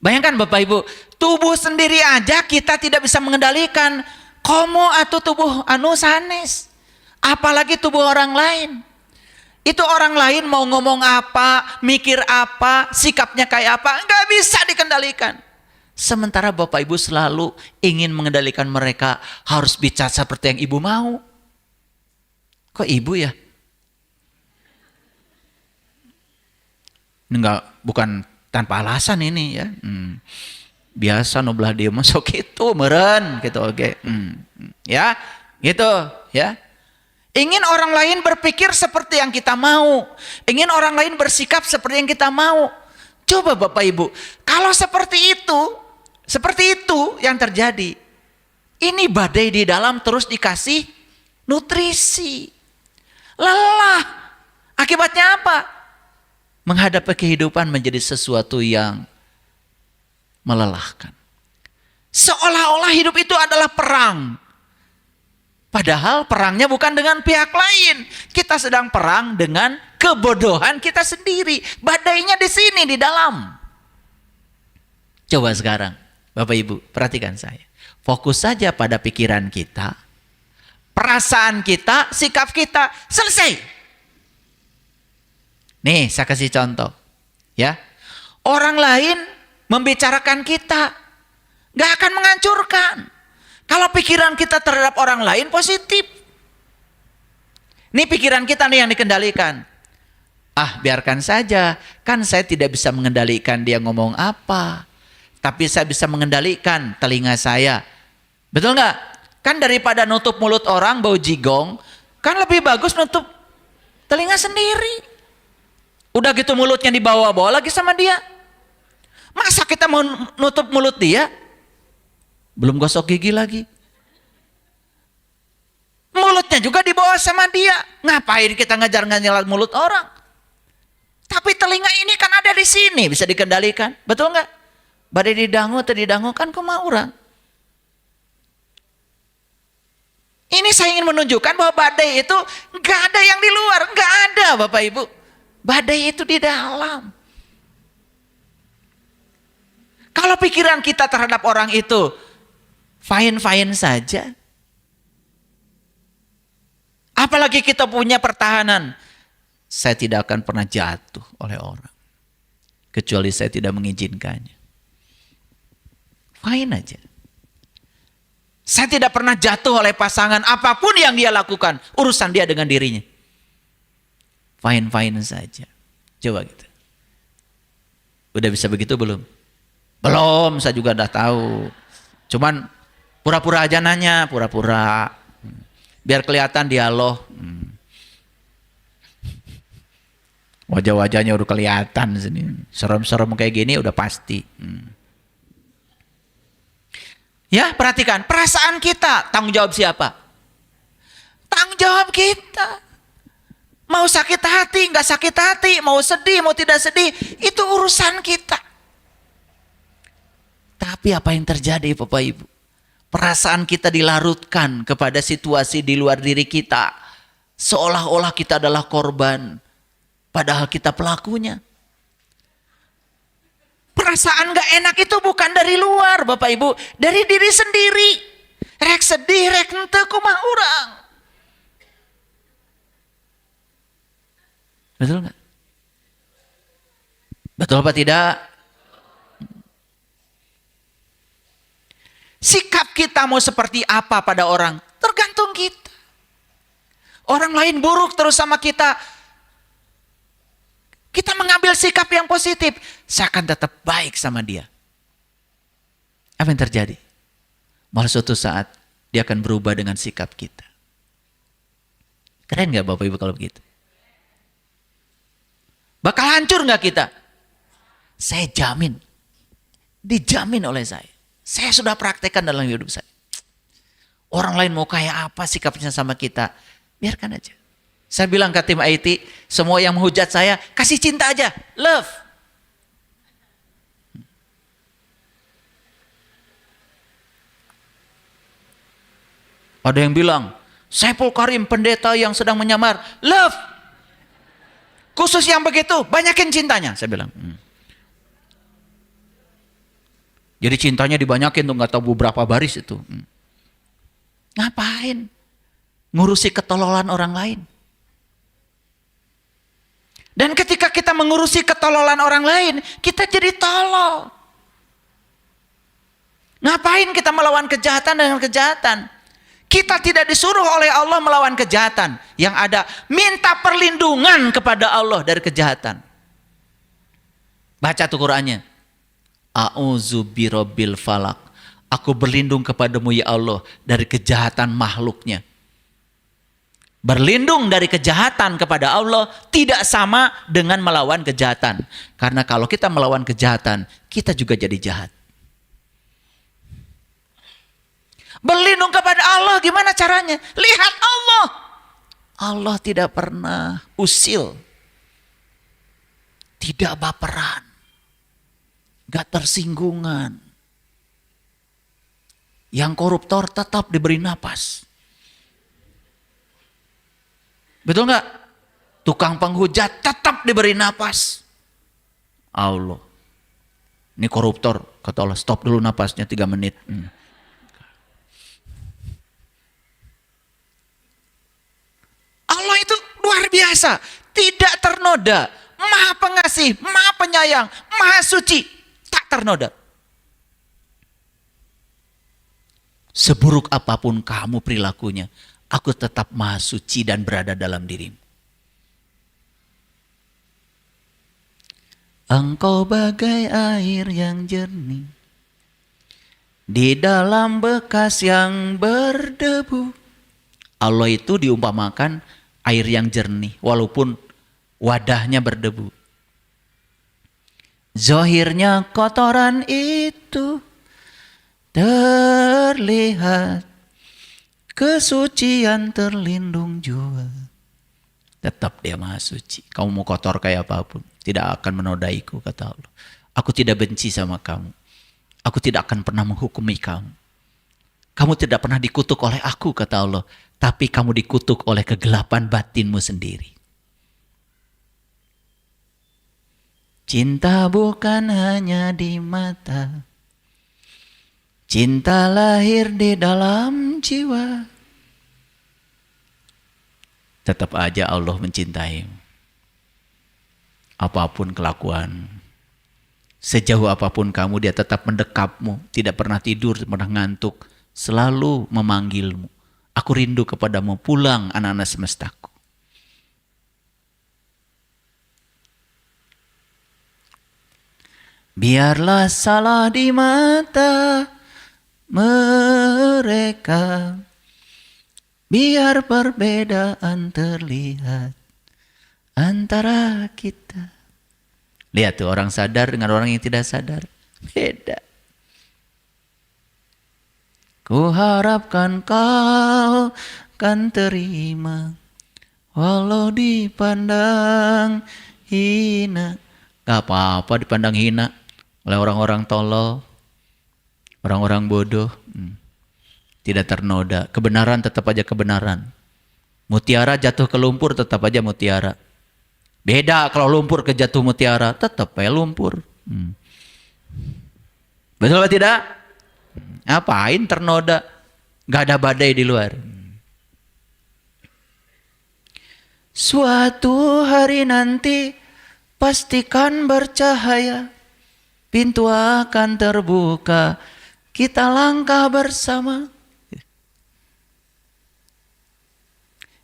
Speaker 1: Bayangkan Bapak Ibu, tubuh sendiri aja kita tidak bisa mengendalikan. Komo atau tubuh anu sanes. Apalagi tubuh orang lain. Itu orang lain mau ngomong apa, mikir apa, sikapnya kayak apa, nggak bisa dikendalikan. Sementara Bapak Ibu selalu ingin mengendalikan mereka, harus bicara seperti yang Ibu mau. Kok Ibu ya? Enggak, bukan tanpa alasan ini ya. Biasa noblah dia masuk itu meren gitu, oke. Ya, gitu ya. Ingin orang lain berpikir seperti yang kita mau. Ingin orang lain bersikap seperti yang kita mau. Coba Bapak Ibu, kalau seperti itu yang terjadi. Ini badai di dalam terus dikasih nutrisi. Lelah. Akibatnya apa? Menghadapi kehidupan menjadi sesuatu yang melelahkan. Seolah-olah hidup itu adalah perang. Padahal perangnya bukan dengan pihak lain. Kita sedang perang dengan kebodohan kita sendiri. Badainya di sini, di dalam. Coba sekarang, Bapak Ibu, perhatikan saya. Fokus saja pada pikiran kita, perasaan kita, sikap kita. Selesai. Nih, saya kasih contoh. Ya. Orang lain membicarakan kita. Gak akan menghancurkan. Kalau pikiran kita terhadap orang lain positif. Ini pikiran kita nih yang dikendalikan. Biarkan saja. Kan saya tidak bisa mengendalikan dia ngomong apa. Tapi saya bisa mengendalikan telinga saya. Betul nggak? Kan daripada nutup mulut orang bau jigong. Kan lebih bagus nutup telinga sendiri. Udah gitu mulutnya dibawa-bawa lagi sama dia. Masa kita mau nutup mulut dia? Belum gosok gigi lagi. Mulutnya juga dibawa sama dia. Ngapain kita ngejar-ngejar mulut orang? Tapi telinga ini kan ada di sini, bisa dikendalikan. Betul nggak? Badai didangu atau didangu kan kemauran. Ini saya ingin menunjukkan bahwa badai itu nggak ada yang di luar, nggak ada Bapak Ibu. Badai itu di dalam. Kalau pikiran kita terhadap orang itu fine-fine saja. Apalagi kita punya pertahanan. saya tidak akan pernah jatuh oleh orang. Kecuali saya tidak mengizinkannya. Fine aja. Saya tidak pernah jatuh oleh pasangan, apapun yang dia lakukan, urusan dia dengan dirinya. Fine-fine saja. Coba gitu. Udah bisa begitu belum? Belum, saya juga udah tahu. Cuman pura-pura aja nanya, pura-pura. Biar kelihatan dialog. Wajah-wajahnya udah kelihatan sini. Serem-serem kayak gini udah pasti. Ya, perhatikan, perasaan kita, tanggung jawab siapa? Tanggung jawab kita. Mau sakit hati, nggak sakit hati, mau sedih, mau tidak sedih, itu urusan kita. Tapi apa yang terjadi Bapak Ibu? Perasaan kita dilarutkan kepada situasi di luar diri kita. Seolah-olah kita adalah korban, padahal kita pelakunya. Perasaan gak enak itu bukan dari luar Bapak Ibu, dari diri sendiri. Rek sedih, rek ente kumah urang. Betul gak? Betul apa tidak? Sikap kita mau seperti apa pada orang, tergantung kita. Orang lain buruk terus sama kita, kita mengambil sikap yang positif, saya akan tetap baik sama dia. Apa yang terjadi? Malah suatu saat dia akan berubah dengan sikap kita. Keren gak Bapak Ibu kalau begitu? Bakal hancur gak kita? Saya jamin. Dijamin oleh saya. Saya sudah praktekkan dalam hidup saya. Orang lain mau kayak apa sikapnya sama kita, biarkan aja. Saya bilang ke tim IT, semua yang menghujat saya, kasih cinta aja, love. Ada yang bilang, Saiful Karim pendeta yang sedang menyamar, love. Khusus yang begitu, banyakin cintanya, saya bilang. Jadi cintanya dibanyakin tuh, nggak tahu beberapa baris itu. Ngapain? Ngurusi ketololan orang lain. Dan ketika kita mengurusi ketololan orang lain, kita jadi tolol. Ngapain kita melawan kejahatan dengan kejahatan? Kita tidak disuruh oleh Allah melawan kejahatan. Yang ada, minta perlindungan kepada Allah dari kejahatan. Baca tuh Qur'annya. A'udzu birabbil falak. Aku berlindung kepadamu ya Allah dari kejahatan makhluknya. Berlindung dari kejahatan kepada Allah tidak sama dengan melawan kejahatan. Karena kalau kita melawan kejahatan, kita juga jadi jahat. Berlindung kepada Allah gimana caranya? Lihat Allah. Allah tidak pernah usil. Tidak baperan. Gak tersinggungan. Yang koruptor tetap diberi napas. Betul gak? Tukang penghujat tetap diberi napas. Allah. Ini koruptor. Kata Allah, stop dulu napasnya 3 menit. Allah itu luar biasa. Tidak ternoda. Maha pengasih, maha penyayang, maha suci. Tak ternoda. Seburuk apapun kamu perilakunya, aku tetap maha suci dan berada dalam dirimu. Engkau bagai air yang jernih di dalam bekas yang berdebu. Allah itu diumpamakan air yang jernih walaupun wadahnya berdebu. Zahirnya kotoran itu terlihat, kesucian terlindung jua. Tetap dia maha suci. Kamu mau kotor kayak apapun, tidak akan menodaiku, kata Allah. Aku tidak benci sama kamu. Aku tidak akan pernah menghukumi kamu. Kamu tidak pernah dikutuk oleh aku, kata Allah. Tapi kamu dikutuk oleh kegelapan batinmu sendiri. Cinta bukan hanya di mata. Cinta lahir di dalam jiwa. Tetap aja Allah mencintaimu. apapun kelakuan, sejauh apapun kamu, dia tetap mendekapmu, tidak pernah tidur, tidak pernah ngantuk, selalu memanggilmu. Aku rindu kepadamu, pulang anak-anak semestaku. Biarlah salah di mata mereka, biar perbedaan terlihat antara kita. Lihat tuh, orang sadar dengan orang yang tidak sadar, beda. Ku harapkan kau kan terima, walau dipandang hina. Gak apa-apa dipandang hina oleh orang-orang tolol, orang-orang bodoh. Tidak ternoda. Kebenaran tetap aja kebenaran. Mutiara jatuh ke lumpur tetap aja mutiara. Beda kalau lumpur ke jatuh mutiara, tetap aja lumpur. Betul atau tidak? Ngapain ternoda? Gak ada badai di luar. Suatu hari nanti pastikan bercahaya, pintu akan terbuka, kita langkah bersama.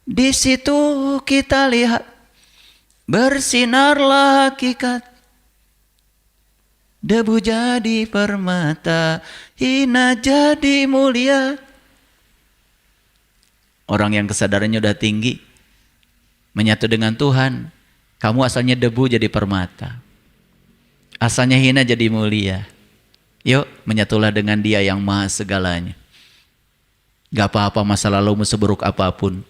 Speaker 1: Di situ kita lihat bersinarlah hakikat. Debu jadi permata, hina jadi mulia. Orang yang kesadarannya udah tinggi, menyatu dengan Tuhan. Kamu asalnya debu jadi permata, asalnya hina jadi mulia. Yuk menyatulah dengan Dia yang maha segalanya. Gak apa-apa masa lalumu seburuk apapun,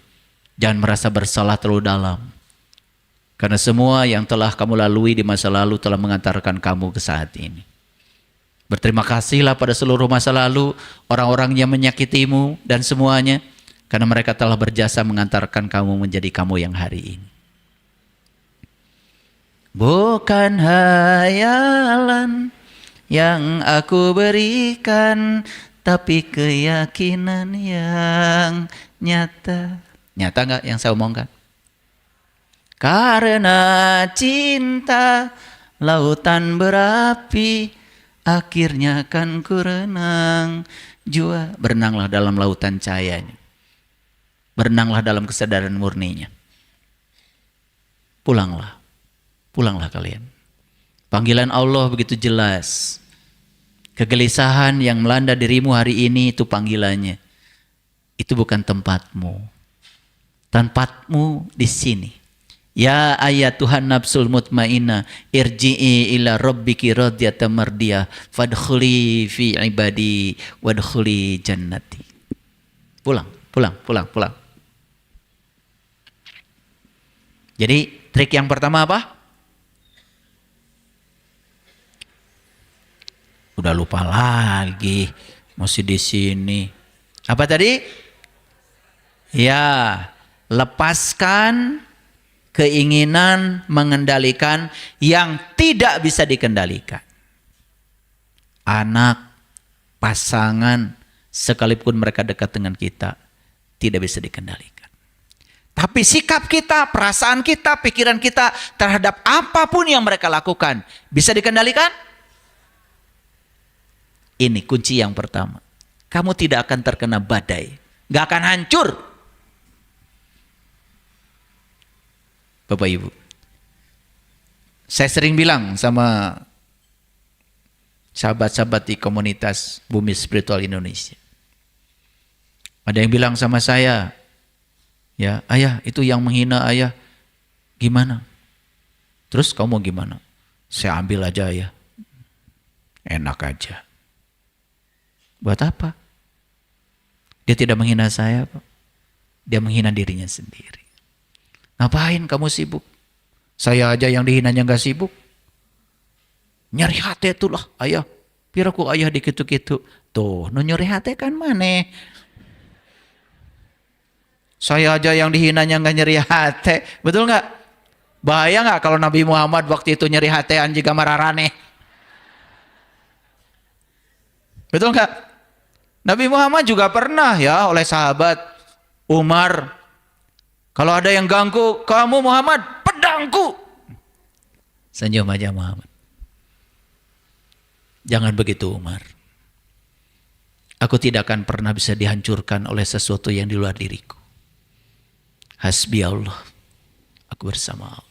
Speaker 1: jangan merasa bersalah terlalu dalam. Karena semua yang telah kamu lalui di masa lalu telah mengantarkan kamu ke saat ini. Berterima kasihlah pada seluruh masa lalu, orang-orang yang menyakitimu dan semuanya, karena mereka telah berjasa mengantarkan kamu menjadi kamu yang hari ini. Bukan hayalan yang aku berikan, tapi keyakinan yang nyata. Nyata nggak yang saya omongkan? Karena cinta lautan berapi, akhirnya kan ku renang jua. Berenanglah dalam lautan cahayanya. Berenanglah dalam kesadaran murninya. Pulanglah. Pulanglah kalian. Panggilan Allah begitu jelas. Kegelisahan yang melanda dirimu hari ini itu panggilannya. Itu bukan tempatmu. Tempatmu di sini. Ya ayat Tuhan nafsul mutmainnah, irji'i ila rabbiki radiyatan mardiyah, fadkhuli fi ibadi wadkhuli jannati. Pulang. Jadi trik yang pertama apa? Udah lupa lagi, masih di sini. Apa tadi? Ya, lepaskan keinginan mengendalikan yang tidak bisa dikendalikan. Anak, pasangan, sekalipun mereka dekat dengan kita, tidak bisa dikendalikan. Tapi sikap kita, perasaan kita, pikiran kita terhadap apapun yang mereka lakukan, bisa dikendalikan? Ini kunci yang pertama. Kamu tidak akan terkena badai. Gak akan hancur. Bapak Ibu. Saya sering bilang sama sahabat-sahabat di komunitas Bumi Spiritual Indonesia. Ada yang bilang sama saya, ya ayah itu yang menghina ayah. Gimana? Terus kamu mau gimana? Saya ambil aja ya. Enak aja. Buat apa? Dia tidak menghina saya, Pak. Dia menghina dirinya sendiri. Ngapain kamu sibuk? Saya aja yang dihinanya gak sibuk. Nyari hati itulah ayah. Piraku ayah dikitu-kitu. Tuh, nyari hati kan mana? Saya aja yang dihinanya gak nyari hati. Betul gak? Bahaya gak kalau Nabi Muhammad waktu itu nyari hati anjing mararane? Betul gak? Nabi Muhammad juga pernah ya oleh sahabat Umar. Kalau ada yang ganggu kamu Muhammad, pedangku. Senyum aja Muhammad. Jangan begitu Umar. Aku tidak akan pernah bisa dihancurkan oleh sesuatu yang di luar diriku. Hasbi Allah. Aku bersama Allah.